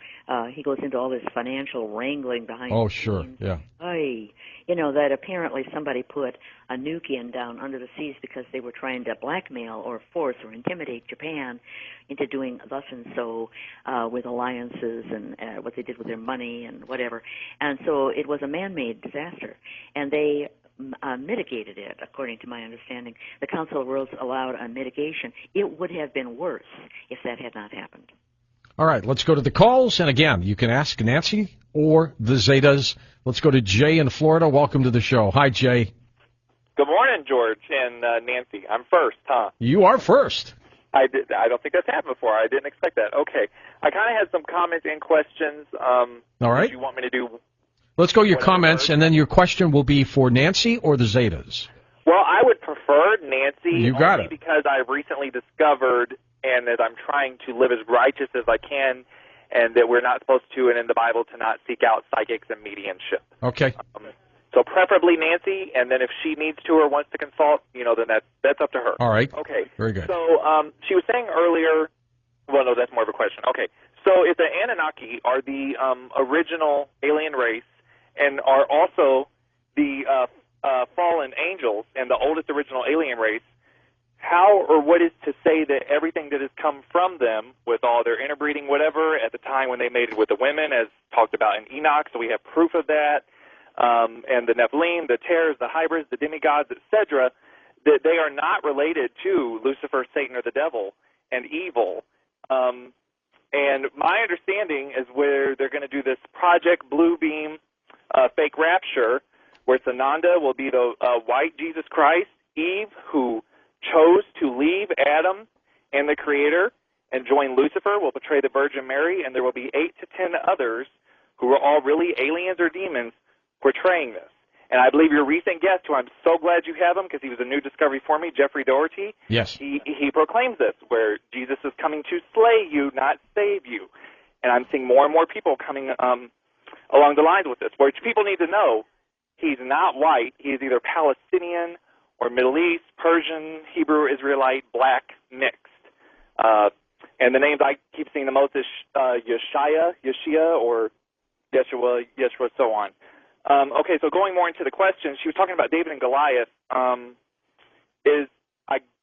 he goes into all this financial wrangling behind the scenes. Yeah. That apparently somebody put a nuke in down under the seas because they were trying to blackmail or force or intimidate Japan into doing thus and so with alliances and what they did with their money and whatever. And so it was a man-made disaster, and they mitigated it, according to my understanding. The Council of Worlds allowed a mitigation. It would have been worse if that had not happened. All right, let's go to the calls. And again, you can ask Nancy or the Zetas. Let's go to Jay in Florida. Welcome to the show. Hi, Jay. Good morning, George and Nancy. I'm first, huh? You are first. I don't think that's happened before. I didn't expect that. Okay. I kind of had some comments and questions. All right. You want me to do? Let's go your comments, and then your question will be for Nancy or the Zetas. Well, I would prefer Nancy You got only it. because I recently discovered, and that I'm trying to live as righteous as I can, and that we're not supposed to, and in the Bible, to not seek out psychics and mediumship. Okay. So preferably Nancy, and then if she needs to or wants to consult, then that's up to her. All right. Okay. Very good. So she was saying earlier, well, no, that's more of a question. Okay. So if the Anunnaki are the original alien race and are also the fallen angels and the oldest original alien race, how or what is to say that everything that has come from them, with all their interbreeding, whatever, at the time when they mated with the women, as talked about in Enoch, so we have proof of that, and the Nephilim, the Terrors, the hybrids, the demigods, etc., that they are not related to Lucifer, Satan, or the devil and evil. And my understanding is where they're going to do this Project Blue Beam fake rapture, where Sananda will be the white Jesus Christ, Eve, who chose to leave Adam and the Creator and join Lucifer, will betray the Virgin Mary, and there will be 8 to 10 others who are all really aliens or demons portraying this. And I believe your recent guest, who I'm so glad you have him because he was a new discovery for me, Jeffrey Doherty, Yes. he proclaims this, where Jesus is coming to slay you, not save you. and I'm seeing more and more people coming along the lines with this, which people need to know. He's not white. He is either Palestinian or Middle East, Persian, Hebrew, Israelite, black, mixed. And the names I keep seeing the most is Yeshua, or Yeshua, so on. Okay, so going more into the question, she was talking about David and Goliath. I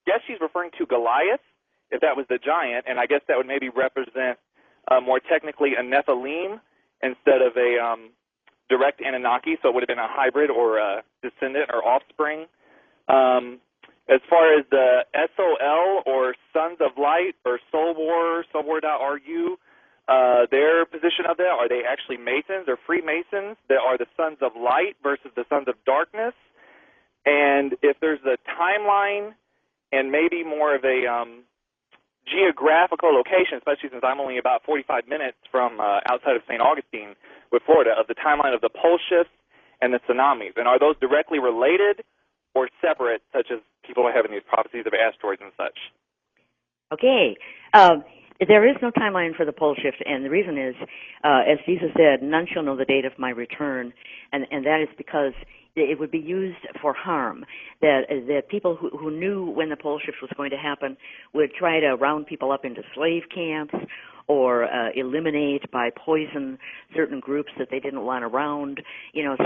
guess she's referring to Goliath, if that was the giant, and I guess that would maybe represent more technically a Nephilim instead of a direct Anunnaki, so it would have been a hybrid or a descendant or offspring. As far as the SOL or Sons of Light or Soulwar.ru, their position of that, are they actually Masons or Freemasons that are the Sons of Light versus the Sons of Darkness? And if there's a timeline and maybe more of a geographical location, especially since I'm only about 45 minutes from outside of St. Augustine with Florida, of the timeline of the pole shifts and the tsunamis. And are those directly related or separate, such as people are having these prophecies of asteroids and such? Okay. There is no timeline for the pole shift, and the reason is, as Jesus said, none shall know the date of my return, and that is because it would be used for harm. That people who knew when the pole shift was going to happen would try to round people up into slave camps or eliminate by poison certain groups that they didn't want around,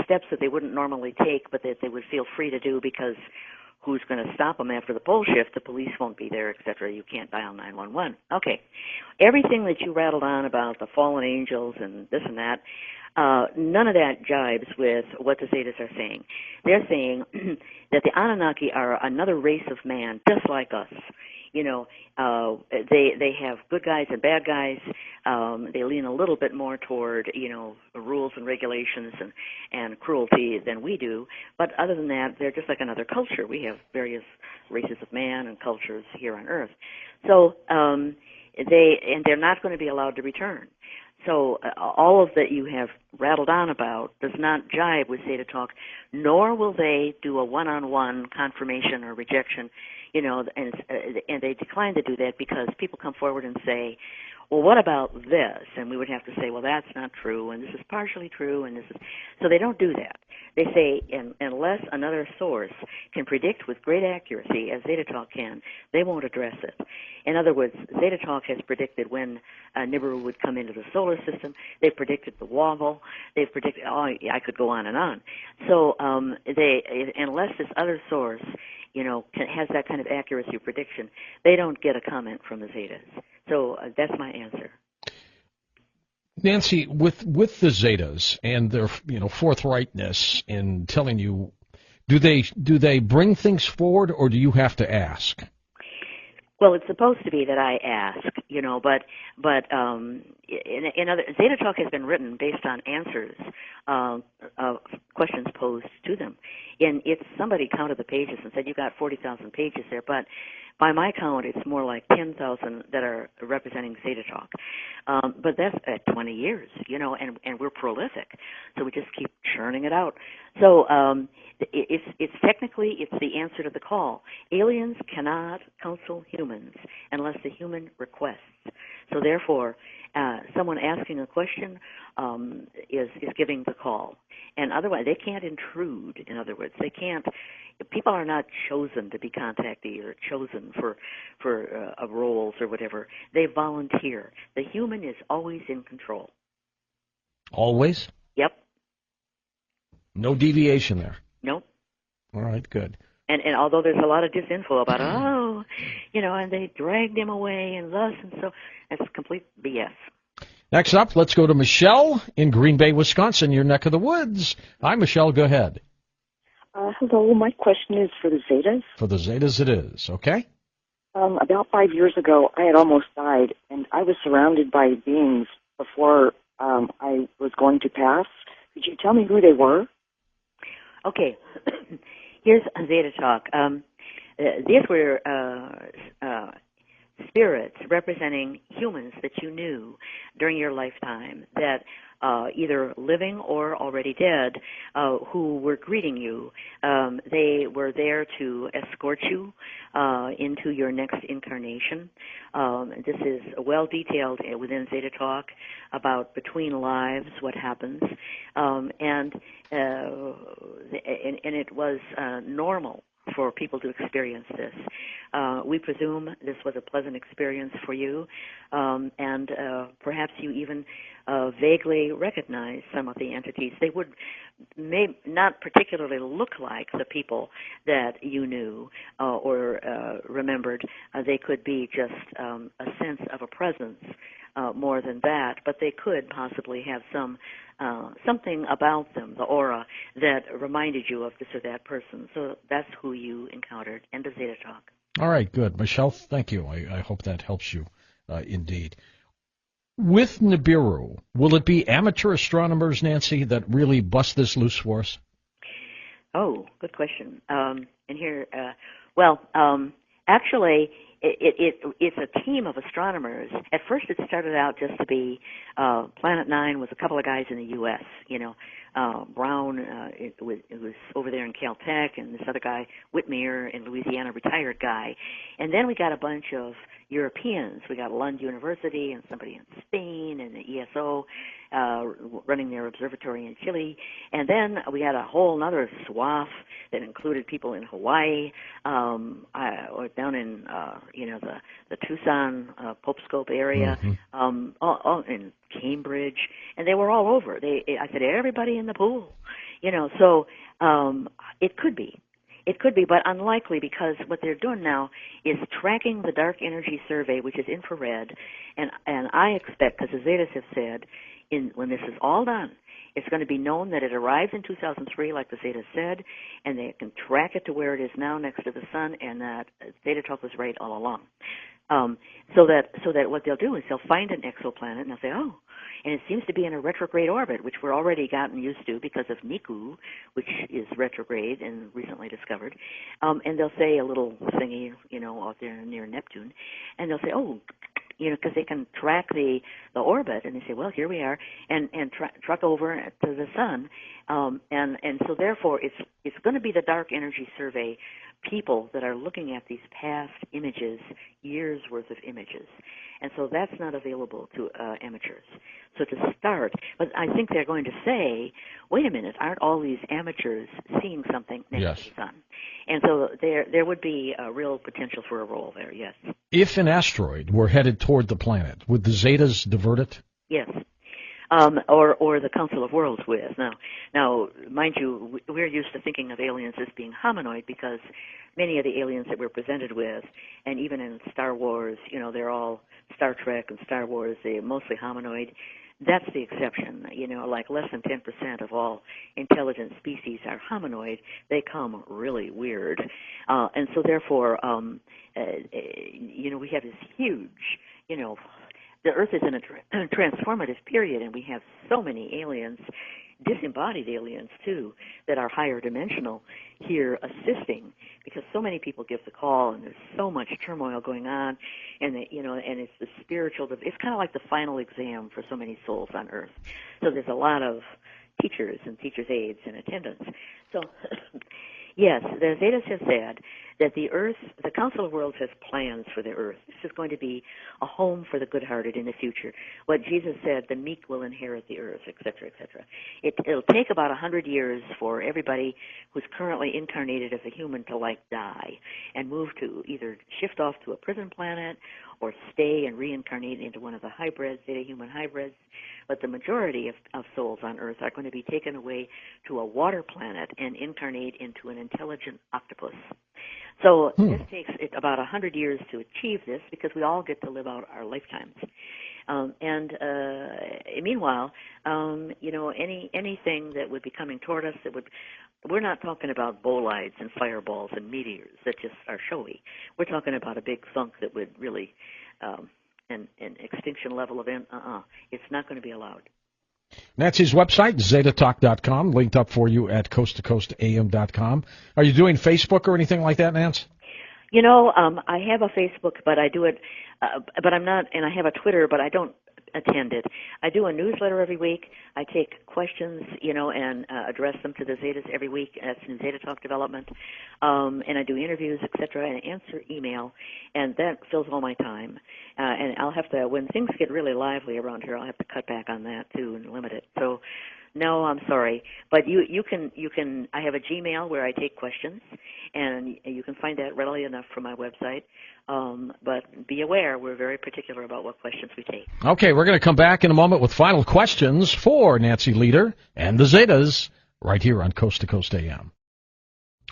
steps that they wouldn't normally take but that they would feel free to do because who's going to stop them after the pole shift? The police won't be there, etc. You can't dial 911. Okay. Everything that you rattled on about the fallen angels and this and that, none of that jibes with what the Zetas are saying. They're saying that the Anunnaki are another race of man, just like us. They have good guys and bad guys. They lean a little bit more toward, rules and regulations and cruelty than we do. But other than that, they're just like another culture. We have various races of man and cultures here on Earth. So they're not going to be allowed to return. So all of that you have rattled on about does not jibe with Zeta Talk, nor will they do a one-on-one confirmation or rejection, and they decline to do that because people come forward and say, well, what about this? And we would have to say, well, that's not true, and this is partially true, and this is... So they don't do that. They say, unless another source can predict with great accuracy, as Zeta Talk can, they won't address it. In other words, Zeta Talk has predicted when Nibiru would come into the solar system. They've predicted the wobble. They've predicted... Oh, I could go on and on. So unless this other source, has that kind of accuracy prediction, they don't get a comment from the Zetas. So that's my answer. Nancy, with the Zetas and their forthrightness in telling you, do they bring things forward, or do you have to ask? Well, it's supposed to be that I ask, but in other Zeta Talk has been written based on answers of questions posed to them. And somebody counted the pages and said you got 40,000 pages there, but by my count, it's more like 10,000 that are representing Zeta Talk. But that's 20 years, and we're prolific, so we just keep churning it out. So it's technically the answer to the call. Aliens cannot counsel humans unless the human requests. So therefore, someone asking a question is giving the call, and otherwise they can't intrude. In other words, they can't. People are not chosen to be contactee or chosen for roles or whatever. They volunteer. The human is always in control. Always? Yep. No deviation there? Nope. All right, good. And although there's a lot of disinfo about, and they dragged him away and thus and so, that's complete BS. Next up, let's go to Michelle in Green Bay, Wisconsin, your neck of the woods. Hi, Michelle. Go ahead. Hello. My question is for the Zetas. For the Zetas it is. Okay? About 5 years ago, I had almost died, and I was surrounded by beings before I was going to pass. Could you tell me who they were? Okay. Here's Zeta Talk. These were spirits representing humans that you knew during your lifetime that either living or already dead, who were greeting you. They were there to escort you into your next incarnation. This is well detailed within Zeta Talk about between lives, what happens, and it was normal for people to experience this. We presume this was a pleasant experience for you, and perhaps you even vaguely recognize some of the entities. They would may not particularly look like the people that you knew or remembered. They could be just a sense of a presence more than that, but they could possibly have something about them, the aura, that reminded you of this or that person. So that's who you encountered. End of Zeta Talk. All right, good. Michelle, thank you. I hope that helps you indeed. With Nibiru, will it be amateur astronomers, Nancy, that really bust this loose for us? Oh, good question. And here, actually, it's a team of astronomers. At first, it started out just to be Planet 9 was a couple of guys in the U.S., Brown, it was over there in Caltech, and this other guy, Whitmere in Louisiana, retired guy. And then we got a bunch of Europeans. We got Lund University and somebody in Spain and the ESO running their observatory in Chile. And then we had a whole other swath that included people in Hawaii, or down in, the Tucson Pope Scope area, in Cambridge, and they were all over. I said, everybody in the pool, so it could be. It could be, but unlikely, because what they're doing now is tracking the dark energy survey, which is infrared, and I expect, because the Zetas have said, when this is all done, it's going to be known that it arrived in 2003, like the Zeta said, and they can track it to where it is now next to the sun, and that Zeta Talk was right all along. So that what they'll do is they'll find an exoplanet, and they'll say, oh, and it seems to be in a retrograde orbit, which we're already gotten used to because of Nibiru, which is retrograde and recently discovered. And they'll say a little thingy, out there near Neptune, and they'll say, oh, because they can track the orbit, and they say, well, here we are, and truck over to the sun, and so therefore it's going to be the dark energy survey people that are looking at these past images, years worth of images, and so that's not available to amateurs. So to start, but I think they're going to say, wait a minute, aren't all these amateurs seeing something next to the sun? And so there would be a real potential for a role there, yes. If an asteroid were headed toward the planet, would the Zetas divert it? Yes. Or the Council of Worlds with. Now, mind you, we're used to thinking of aliens as being hominoid because many of the aliens that we're presented with, and even in Star Wars, they're all Star Trek and Star Wars, they're mostly hominoid. That's the exception. Like less than 10% of all intelligent species are hominoid. They come really weird. And so therefore, we have this huge, the Earth is in a transformative period, and we have so many aliens, disembodied aliens too, that are higher dimensional here assisting, because so many people give the call, and there's so much turmoil going on, and and it's the spiritual. It's kind of like the final exam for so many souls on Earth. So there's a lot of teachers and teachers' aides in attendance. So. Yes, the Zetas have said that the Earth, the Council of Worlds has plans for the Earth. This is going to be a home for the good-hearted in the future. What Jesus said, the meek will inherit the Earth, et cetera, et cetera. It'll take about 100 years for everybody who's currently incarnated as a human to, die and move to either shift off to a prison planet or stay and reincarnate into one of the hybrids, Zeta-human hybrids. But the majority of souls on Earth are going to be taken away to a water planet and incarnate into an intelligent octopus. So this takes about 100 years to achieve this, because we all get to live out our lifetimes. Meanwhile, anything that would be coming toward us we're not talking about bolides and fireballs and meteors that just are showy. We're talking about a big thunk that would really, an extinction level event. It's not going to be allowed. Nancy's website, zetatalk.com, linked up for you at coasttocoastam.com. Are you doing Facebook or anything like that, Nance? I have a Facebook, but I do it, but I'm not, and I have a Twitter, but I don't attend it. I do a newsletter every week. I take questions, and address them to the Zetas every week. That's in Zeta Talk Development, and I do interviews, etc., and answer email, and that fills all my time. And I'll have to, when things get really lively around here, I'll have to cut back on that too and limit it. So, no, I'm sorry, but you can. I have a Gmail where I take questions, and you can find that readily enough from my website. But be aware, we're very particular about what questions we take. Okay, we're going to come back in a moment with final questions for Nancy Leader and the Zetas right here on Coast to Coast AM.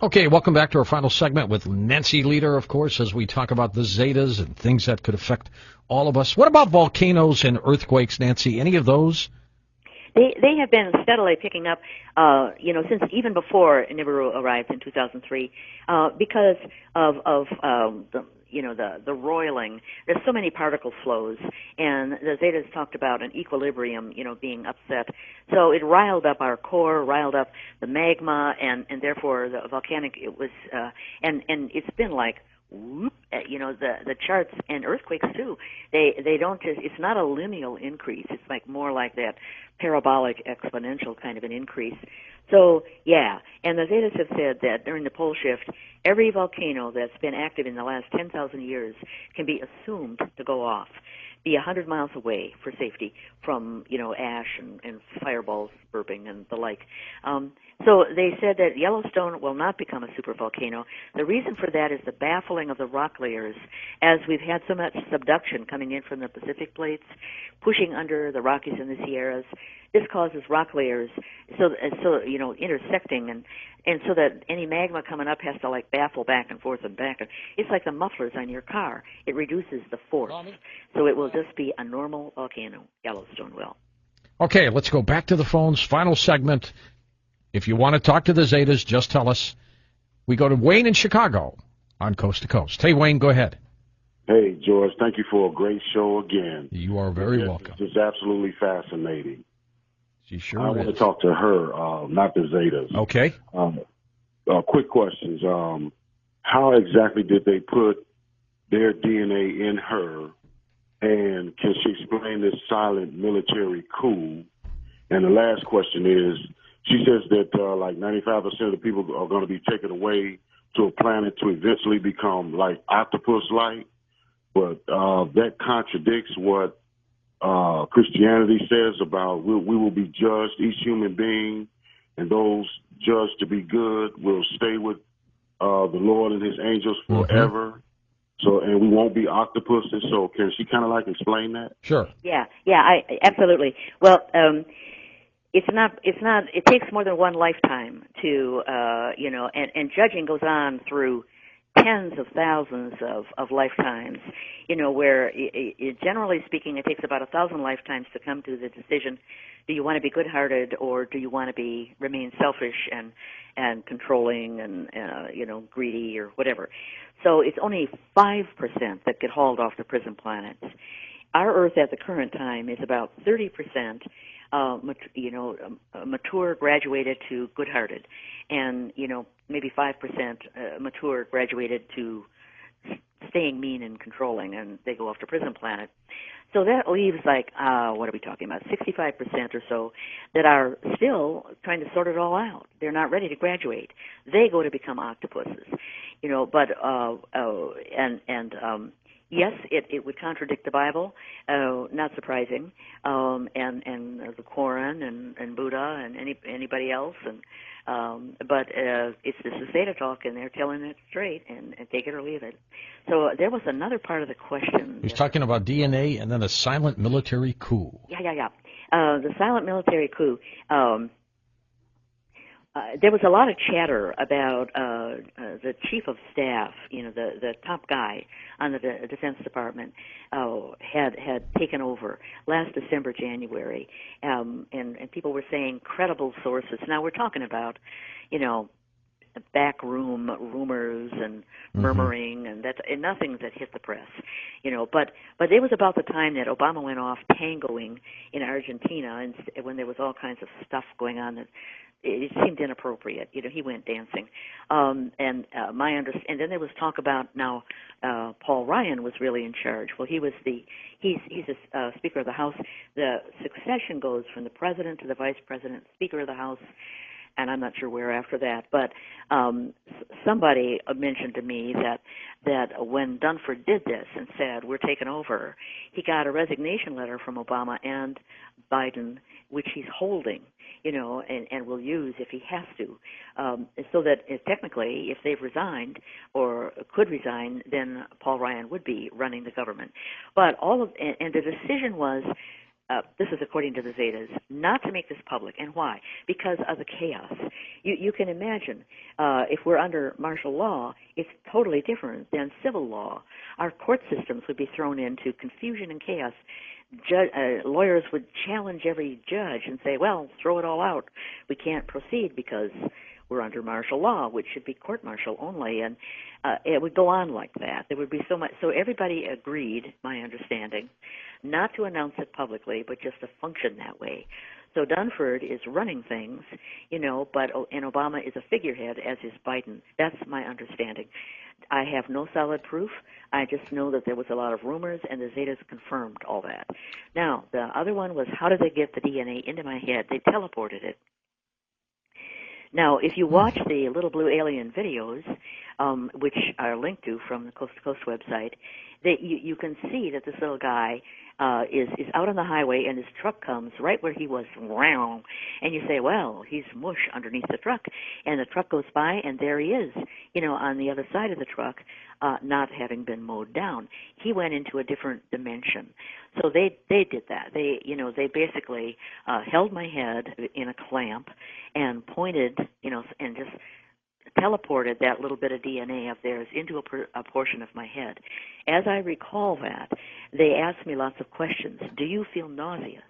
Okay, welcome back to our final segment with Nancy Leader, of course, as we talk about the Zetas and things that could affect all of us. What about volcanoes and earthquakes, Nancy? Any of those? They have been steadily picking up, since even before Nibiru arrived in 2003, because of the roiling. There's so many particle flows, and the Zetas talked about an equilibrium, being upset. So it riled up our core, riled up the magma, and therefore the volcanic. It was, and it's been like, whoop, the charts and earthquakes too. They don't just. It's not a lineal increase. It's like more like that parabolic exponential kind of an increase. So yeah, and the Zetas have said that during the pole shift, every volcano that's been active in the last 10,000 years can be assumed to go off, be 100 miles away for safety from ash and fireballs burping and the like. So they said that Yellowstone will not become a supervolcano. The reason for that is the baffling of the rock layers, as we've had so much subduction coming in from the Pacific plates, pushing under the Rockies and the Sierras. This causes rock layers, so intersecting, and so that any magma coming up has to baffle back and forth and back. It's like the mufflers on your car. It reduces the force, so it will just be a normal volcano. Yellowstone will. Okay, let's go back to the phones. Final segment. If you want to talk to the Zetas, just tell us. We go to Wayne in Chicago on Coast to Coast. Hey, Wayne, go ahead. Hey, George, thank you for a great show again. You are very welcome. It's absolutely fascinating. She sure I is. want to talk to her, not the Zetas. Okay. Quick questions. How exactly did they put their DNA in her? And can she explain this silent military coup? And the last question is, she says that 95% of the people are going to be taken away to a planet to eventually become like octopus-like. But that contradicts what Christianity says about we will be judged, each human being, and those judged to be good will stay with the Lord and his angels forever. Mm-hmm. So, and we won't be octopuses. So can she kind of explain that? Sure. Yeah, absolutely. Well, it takes more than one lifetime to, and judging goes on through tens of thousands of lifetimes, where generally speaking, it takes about 1,000 lifetimes to come to the decision: do you want to be good-hearted, or do you want to remain selfish and controlling and greedy or whatever? So it's only 5% that get hauled off the prison planets. Our Earth at the current time is about 30%. Mature, graduated to good-hearted, and maybe 5% mature, graduated to staying mean and controlling, and they go off to prison planet. So that leaves what are we talking about? 65% or so that are still trying to sort it all out. They're not ready to graduate. They go to become octopuses, yes, it would contradict the Bible, not surprising, and the Quran and Buddha and anybody else, but it's this is Zeta Talk, and they're telling it straight, and take it or leave it. So there was another part of the question. He's talking about DNA and then a silent military coup. Yeah. The silent military coup. There was a lot of chatter about the chief of staff, the top guy on the Defense Department, had taken over last December, January, and people were saying credible sources. Now we're talking about, backroom rumors and murmuring, and nothing that hit the press, But it was about the time that Obama went off tangoing in Argentina, and when there was all kinds of stuff going on that it seemed inappropriate. He went dancing, and then there was talk about now Paul Ryan was really in charge. Well, he's a Speaker of the House. The succession goes from the President to the Vice President, Speaker of the House, and I'm not sure where after that. But somebody mentioned to me that when Dunford did this and said, we're taking over, he got a resignation letter from Obama and Biden, which he's holding, and will use if he has to, so that technically, if they've resigned or could resign, then Paul Ryan would be running the government. But and the decision was, this is according to the Zetas, not to make this public. And why? Because of the chaos. You can imagine, if we're under martial law, it's totally different than civil law. Our court systems would be thrown into confusion and chaos. Lawyers would challenge every judge and say, well, throw it all out. We can't proceed because we're under martial law, which should be court-martial only, and it would go on like that. There would be so much. So everybody agreed, my understanding, not to announce it publicly, but just to function that way. So Dunford is running things, and Obama is a figurehead, as is Biden. That's my understanding. I have no solid proof. I just know that there was a lot of rumors, and the Zetas confirmed all that. Now, the other one was, how did they get the DNA into my head? They teleported it. Now, if you watch the Little Blue Alien videos, which are linked to from the Coast to Coast website, you can see that this little guy is out on the highway, and his truck comes right where he was, and you say, well, he's mush underneath the truck, and the truck goes by, and there he is, on the other side of the truck, not having been mowed down. He went into a different dimension. So they did that. They basically held my head in a clamp and pointed, and just teleported that little bit of DNA of theirs into a portion of my head. As I recall that, they asked me lots of questions. Do you feel nauseous?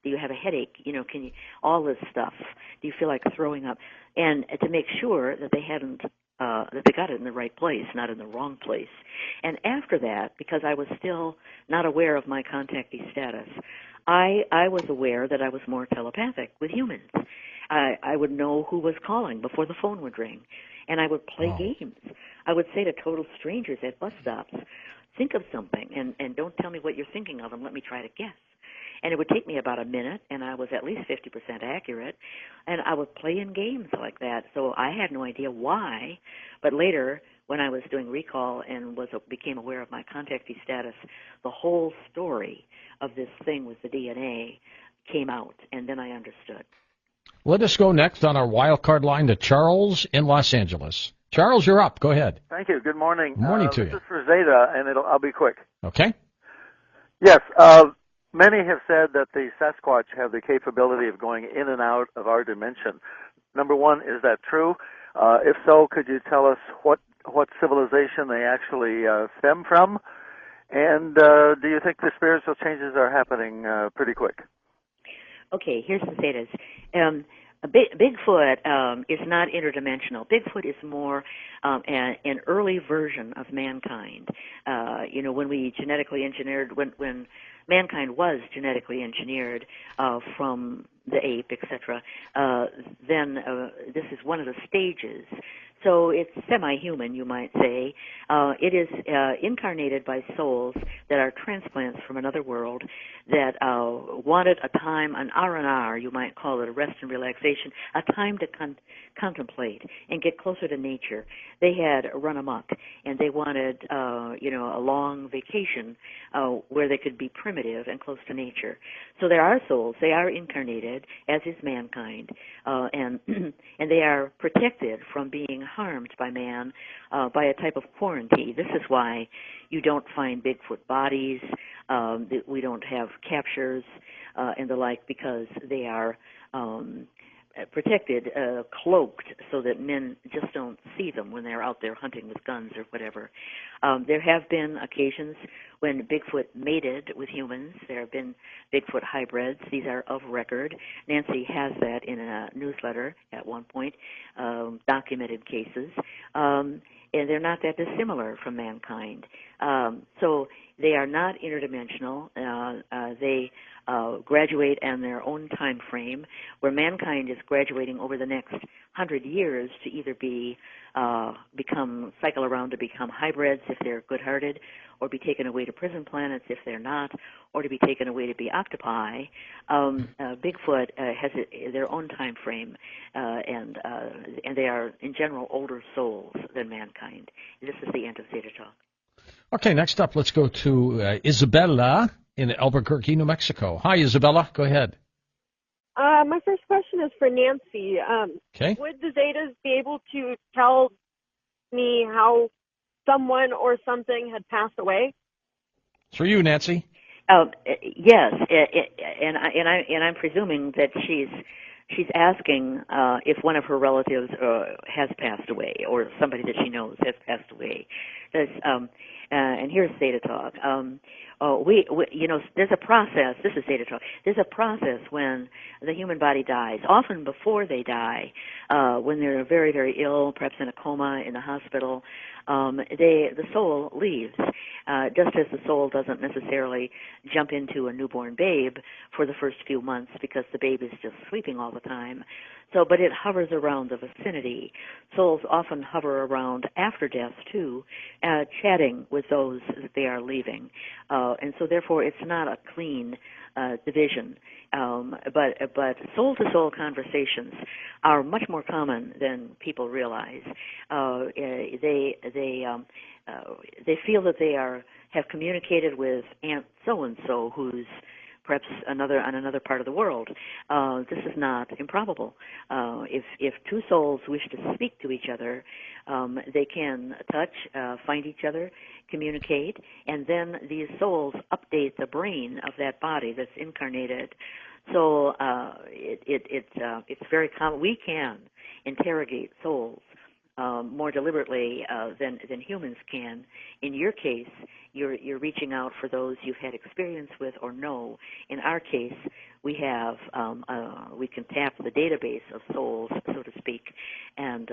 Do you have a headache? Can you, all this stuff. Do you feel like throwing up? And to make sure that they hadn't, that they got it in the right place, not in the wrong place. And after that, because I was still not aware of my contactee status, I was aware that I was more telepathic with humans. I would know who was calling before the phone would ring, and I would play games. I would say to total strangers at bus stops, think of something, and don't tell me what you're thinking of, and let me try to guess. And it would take me about a minute, and I was at least 50% accurate, and I would play in games like that. So I had no idea why, but later, when I was doing recall and became aware of my contactee status, the whole story of this thing with the DNA came out, and then I understood. Let us go next on our wild card line to Charles in Los Angeles. Charles, you're up. Go ahead. Thank you. Good morning. Good morning to you. This is for Zeta, and I'll be quick. Okay. Yes. Many have said that the Sasquatch have the capability of going in and out of our dimension. Number one, is that true? If so, could you tell us what civilization they actually stem from? And do you think the spiritual changes are happening pretty quick? Okay, here's the Zetas. Bigfoot is not interdimensional. Bigfoot is more an early version of mankind. When we genetically engineered, when mankind was genetically engineered from the ape, etc., then this is one of the stages. So it's semi-human, you might say. It is incarnated by souls that are transplants from another world that wanted a time, an R&R, you might call it, a rest and relaxation, a time to contemplate and get closer to nature. They had run amok, and they wanted, a long vacation where they could be primitive and close to nature. So there are souls. They are incarnated, as is mankind, and they are protected from being harmed by man by a type of quarantine. This is why you don't find Bigfoot bodies. We don't have captures and the like, because they are protected, cloaked, so that men just don't see them when they're out there hunting with guns or whatever. There have been occasions when Bigfoot mated with humans. There have been Bigfoot hybrids. These are of record. Nancy has that in a newsletter at one point, documented cases. And they're not that dissimilar from mankind. So they are not interdimensional. They graduate in their own time frame, where mankind is graduating over the next 100 years to either cycle around to become hybrids if they're good-hearted, or be taken away to prison planets if they're not, or to be taken away to be octopi. Bigfoot has their own time frame, and they are in general older souls than mankind. This is the end of Zeta Talk. Okay, next up, let's go to Isabella in Albuquerque, New Mexico. Hi, Isabella. Go ahead. My first question is for Nancy. Okay. Would the Zetas be able to tell me how someone or something had passed away? It's for you, Nancy. Yes, and I'm presuming that she's asking if one of her relatives has passed away, or somebody that she knows has passed away. And here's Zeta Talk. We there's a process. This is Zeta Talk. There's a process when the human body dies. Often before they die, when they're very, very ill, perhaps in a coma in the hospital, the soul leaves. Just as the soul doesn't necessarily jump into a newborn babe for the first few months because the babe is just sleeping all the time. But it hovers around the vicinity. Souls often hover around after death too, chatting with those that they are leaving. And so therefore it's not a clean division. But soul-to-soul conversations are much more common than people realize. They feel that they have communicated with Aunt so-and-so who's perhaps on another part of the world. This is not improbable. If two souls wish to speak to each other, they can touch, find each other, communicate, and then these souls update the brain of that body that's incarnated. So it's very common. We can interrogate souls more deliberately than humans can. In your case, you're reaching out for those you've had experience with or know. In our case, we can tap the database of souls, so to speak, and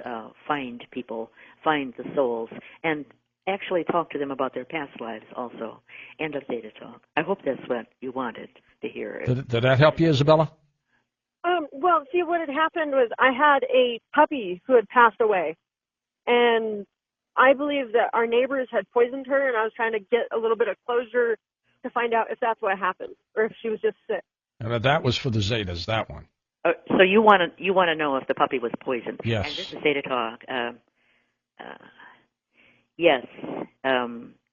find the souls, and actually talk to them about their past lives also. End of Zeta Talk. I hope that's what you wanted to hear. Did that help you, Isabella? Well, see, what had happened was I had a puppy who had passed away, and I believe that our neighbors had poisoned her, and I was trying to get a little bit of closure to find out if that's what happened or if she was just sick. And that was for the Zetas, that one. So you want to know if the puppy was poisoned? Yes. And this is Zeta Talk. Yes,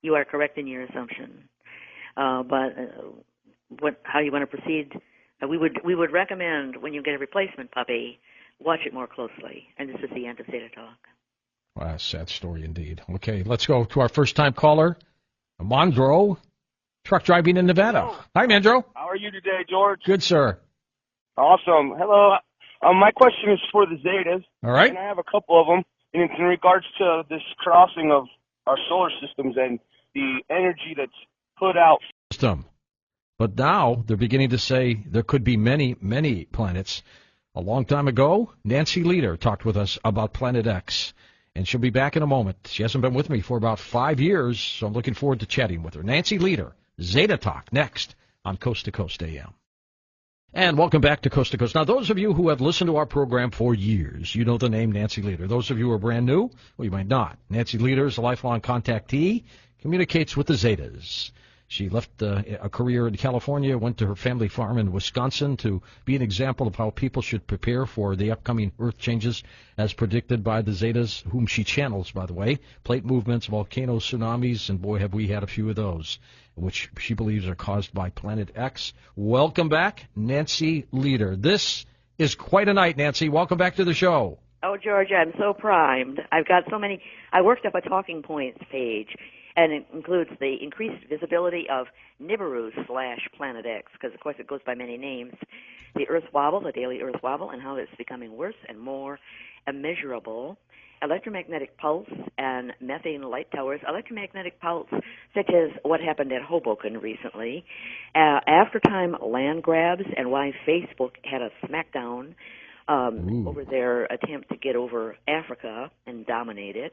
you are correct in your assumption. But how you want to proceed? We would recommend when you get a replacement puppy, watch it more closely. And this is the end of Zeta Talk. Wow, sad story indeed. Okay, let's go to our first-time caller, Mondro, truck driving in Nevada. Hello. Hi, Mondro. How are you today, George? Good, sir. Awesome. Hello. My question is for the Zetas. All right. And I have a couple of them. And it's in regards to this crossing of our solar systems and the energy that's put out. But now they're beginning to say there could be many, many planets. A long time ago, Nancy Leader talked with us about Planet X, and she'll be back in a moment. She hasn't been with me for about 5 years, so I'm looking forward to chatting with her. Nancy Leader, Zeta Talk, next on Coast to Coast AM. And welcome back to Coast to Coast. Now, those of you who have listened to our program for years, you know the name Nancy Leader. Those of you who are brand new, well, you might not. Nancy Leader is a lifelong contactee, communicates with the Zetas. She left a career in California, went to her family farm in Wisconsin to be an example of how people should prepare for the upcoming Earth changes as predicted by the Zetas, whom she channels, by the way. Plate movements, volcanoes, tsunamis, and boy, have we had a few of those, which she believes are caused by Planet X. Welcome back, Nancy Leader. This is quite a night, Nancy. Welcome back to the show. Oh, George, I'm so primed. I've got so many. I worked up a talking points page, and it includes the increased visibility of Nibiru/Planet X, because, of course, it goes by many names. The Earth Wobble, the daily Earth Wobble, and how it's becoming worse and more immeasurable. Electromagnetic pulse and methane light towers. Electromagnetic pulse, such as what happened at Hoboken recently. After-time land grabs and why Facebook had a smackdown over their attempt to get over Africa and dominate it.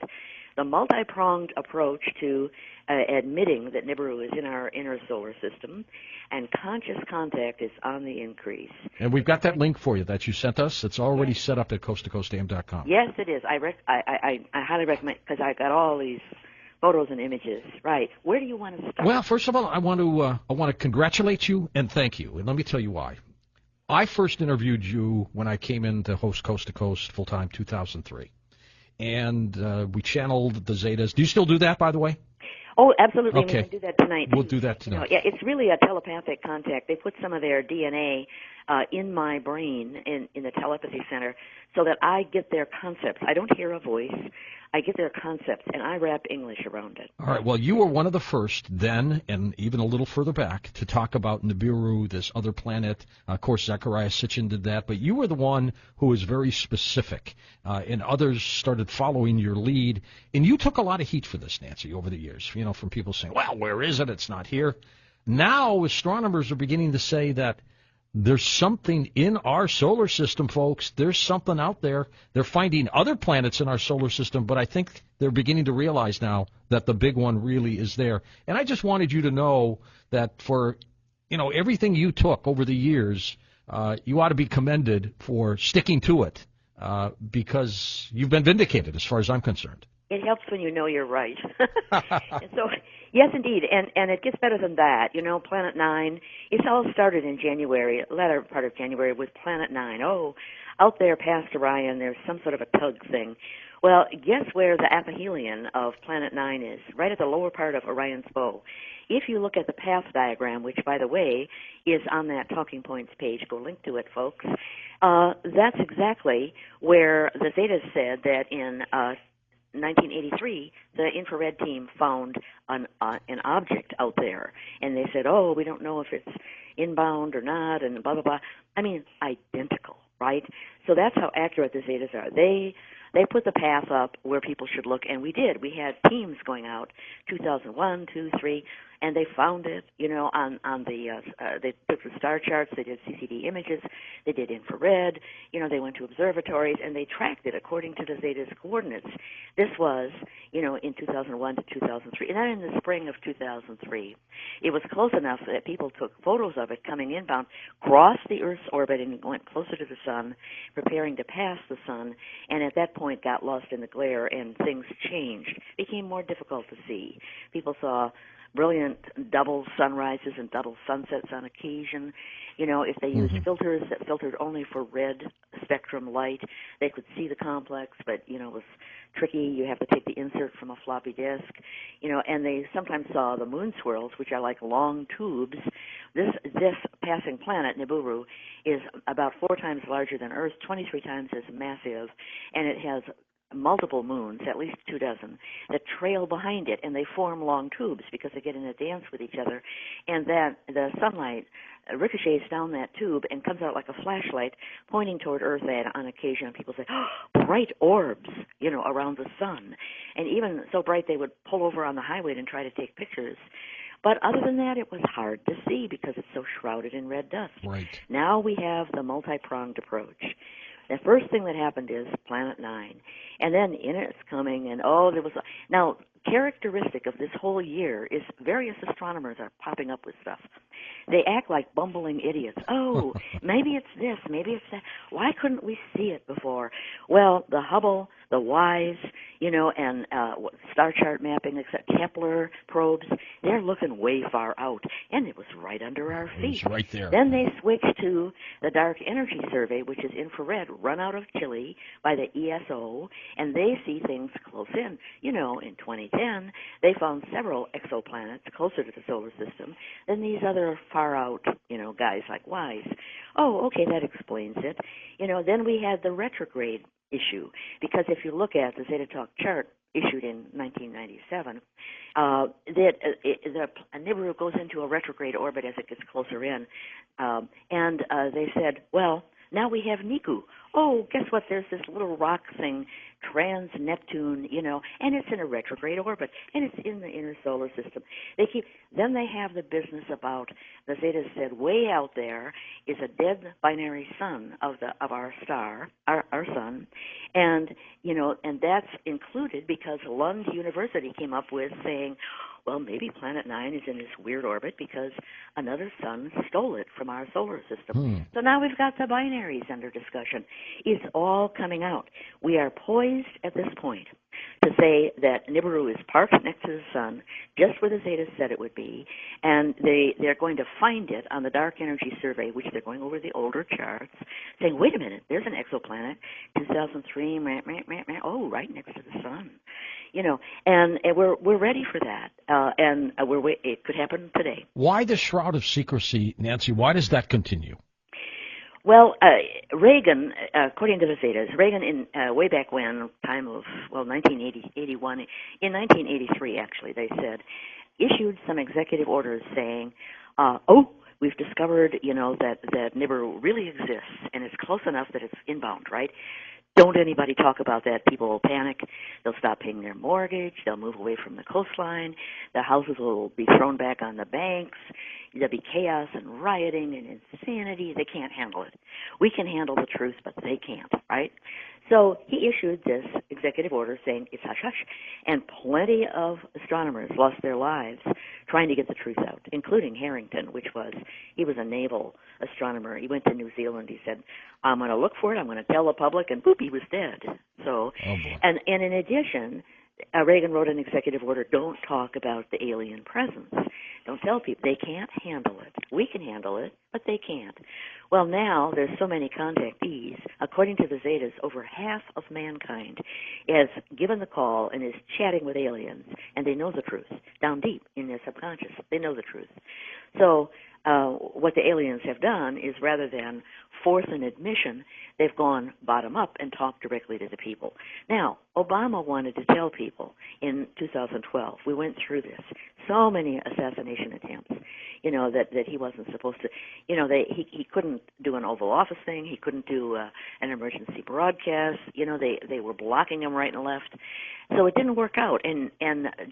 The multi-pronged approach to admitting that Nibiru is in our inner solar system, and conscious contact is on the increase. And we've got that link for you that you sent us. It's already set up at coasttocoastam.com. Yes, it is. I highly recommend, because I got all these photos and images. Right. Where do you want to start? Well, first of all, I want to congratulate you and thank you. And let me tell you why. I first interviewed you when I came in to host Coast to Coast full-time 2003. And we channeled the Zetas. Do you still do that, by the way? Oh, absolutely. Okay. We can do that tonight. We'll do that tonight. Yeah, it's really a telepathic contact. They put some of their DNA in my brain, in the telepathy center, so that I get their concepts. I don't hear a voice. I get their concepts, and I wrap English around it. All right. Well, you were one of the first then, and even a little further back, to talk about Nibiru, this other planet. Of course, Zechariah Sitchin did that, but you were the one who was very specific, and others started following your lead. And you took a lot of heat for this, Nancy, over the years, from people saying, well, where is it? It's not here. Now, astronomers are beginning to say that there's something in our solar system, folks. There's something out there. They're finding other planets in our solar system, but I think they're beginning to realize now that the big one really is there. And I just wanted you to know that for, everything you took over the years, you ought to be commended for sticking to it, because you've been vindicated as far as I'm concerned. It helps when you know you're right. And so, yes, indeed, and it gets better than that. Planet 9, it's all started in January, latter part of January, with Planet 9. Oh, out there past Orion, there's some sort of a tug thing. Well, guess where the aphelion of Planet 9 is? Right at the lower part of Orion's bow. If you look at the path diagram, which, by the way, is on that Talking Points page, go link to it, folks, that's exactly where the Zetas said that in 1983, the infrared team found an object out there, and they said, oh, we don't know if it's inbound or not, and blah, blah, blah. I mean, identical, right? So that's how accurate the Zetas are. They put the path up where people should look, and we did. We had teams going out, 2001, 2, 3, and they found it, on the, they took the star charts, they did CCD images, they did infrared, they went to observatories, and they tracked it according to the Zeta's coordinates. This was, in 2001 to 2003, and then in the spring of 2003. It was close enough that people took photos of it coming inbound, crossed the Earth's orbit, and went closer to the sun, preparing to pass the sun, and at that point got lost in the glare, and things changed, became more difficult to see. People saw brilliant double sunrises and double sunsets on occasion. If they used filters that filtered only for red spectrum light, they could see the complex, but, it was tricky. You have to take the insert from a floppy disk, and they sometimes saw the moon swirls, which are like long tubes. This passing planet, Nibiru, is about 4 times larger than Earth, 23 times as massive, and it has multiple moons, at least 2 dozen, that trail behind it, and they form long tubes because they get in a dance with each other, and then the sunlight ricochets down that tube and comes out like a flashlight pointing toward Earth. And on occasion, people say, oh, bright orbs, around the sun. And even so bright, they would pull over on the highway and try to take pictures. But other than that, it was hard to see because it's so shrouded in red dust. Right. Now we have the multi-pronged approach. The first thing that happened is Planet 9. And then in it's coming, and now, characteristic of this whole year is various astronomers are popping up with stuff. They act like bumbling idiots. Oh, maybe it's this, maybe it's that. Why couldn't we see it before? Well, the Hubble, the WISE, and star chart mapping, except Kepler probes, they're looking way far out, and it was right under our feet. It's right there. Then they switched to the Dark Energy Survey, which is infrared, run out of Chile by the ESO, and they see things close in. In 2010, they found several exoplanets closer to the solar system than these other far out, guys like WISE. Oh, okay, that explains it. Then we had the retrograde issue, because if you look at the Zeta Talk chart issued in 1997, the Nibiru goes into a retrograde orbit as it gets closer in, and they said, well, now we have Niku. Oh, guess what? There's this little rock thing trans-Neptune, and it's in a retrograde orbit, and it's in the inner solar system. Then they have the business about, the Zetas said, way out there is a dead binary sun of our star, our sun, and that's included because Lund University came up with saying, well, maybe Planet 9 is in this weird orbit because another sun stole it from our solar system. So now we've got the binaries under discussion. It's all coming out. We are poised at this point to say that Nibiru is parked next to the sun, just where the Zetas said it would be, and they're going to find it on the Dark Energy Survey, which they're going over the older charts, saying, wait a minute, there's an exoplanet, 2003, right next to the sun. And we're ready for that, and it could happen today. Why the shroud of secrecy, Nancy? Why does that continue? Well, Reagan, according to the Zetas, Reagan in way back when, time of 1981, in 1983 actually, they said, issued some executive orders saying, we've discovered, that Nibiru really exists and it's close enough that it's inbound, right? Don't anybody talk about that. People will panic. They'll stop paying their mortgage. They'll move away from the coastline. The houses will be thrown back on the banks. There'll be chaos and rioting and insanity. They can't handle it. We can handle the truth, but they can't, right? So he issued this executive order saying it's hush-hush, and plenty of astronomers lost their lives trying to get the truth out, including Harrington, he was a naval astronomer. He went to New Zealand. He said, I'm going to look for it. I'm going to tell the public, and boop, he was dead. So, and in addition, Reagan wrote an executive order, don't talk about the alien presence. Don't tell people. They can't handle it. We can handle it, but they can't. Well, now there's so many contactees. According to the Zetas, over half of mankind has given the call and is chatting with aliens, and they know the truth. Down deep in their subconscious, they know the truth. So what the aliens have done is, rather than force an admission, they've gone bottom up and talked directly to the people. Now, Obama wanted to tell people in 2012, we went through this, so many assassination attempts, that he wasn't supposed to, he couldn't do an Oval Office thing, he couldn't do an emergency broadcast, they were blocking him right and left. So it didn't work out. And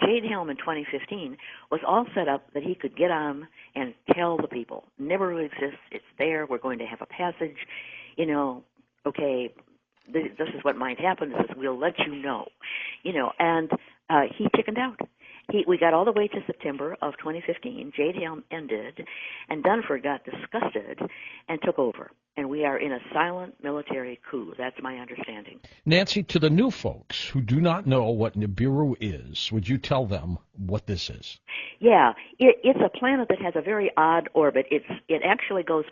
Jade Helm in 2015 was all set up that he could get on and tell the people, Nibiru exists, it's there, we're going to have a passage, okay, this is what might happen, we'll let you know, and he chickened out. We got all the way to September of 2015. Jade Helm ended, and Dunford got disgusted and took over. And we are in a silent military coup. That's my understanding. Nancy, to the new folks who do not know what Nibiru is, would you tell them what this is? Yeah, it's a planet that has a very odd orbit. It actually goes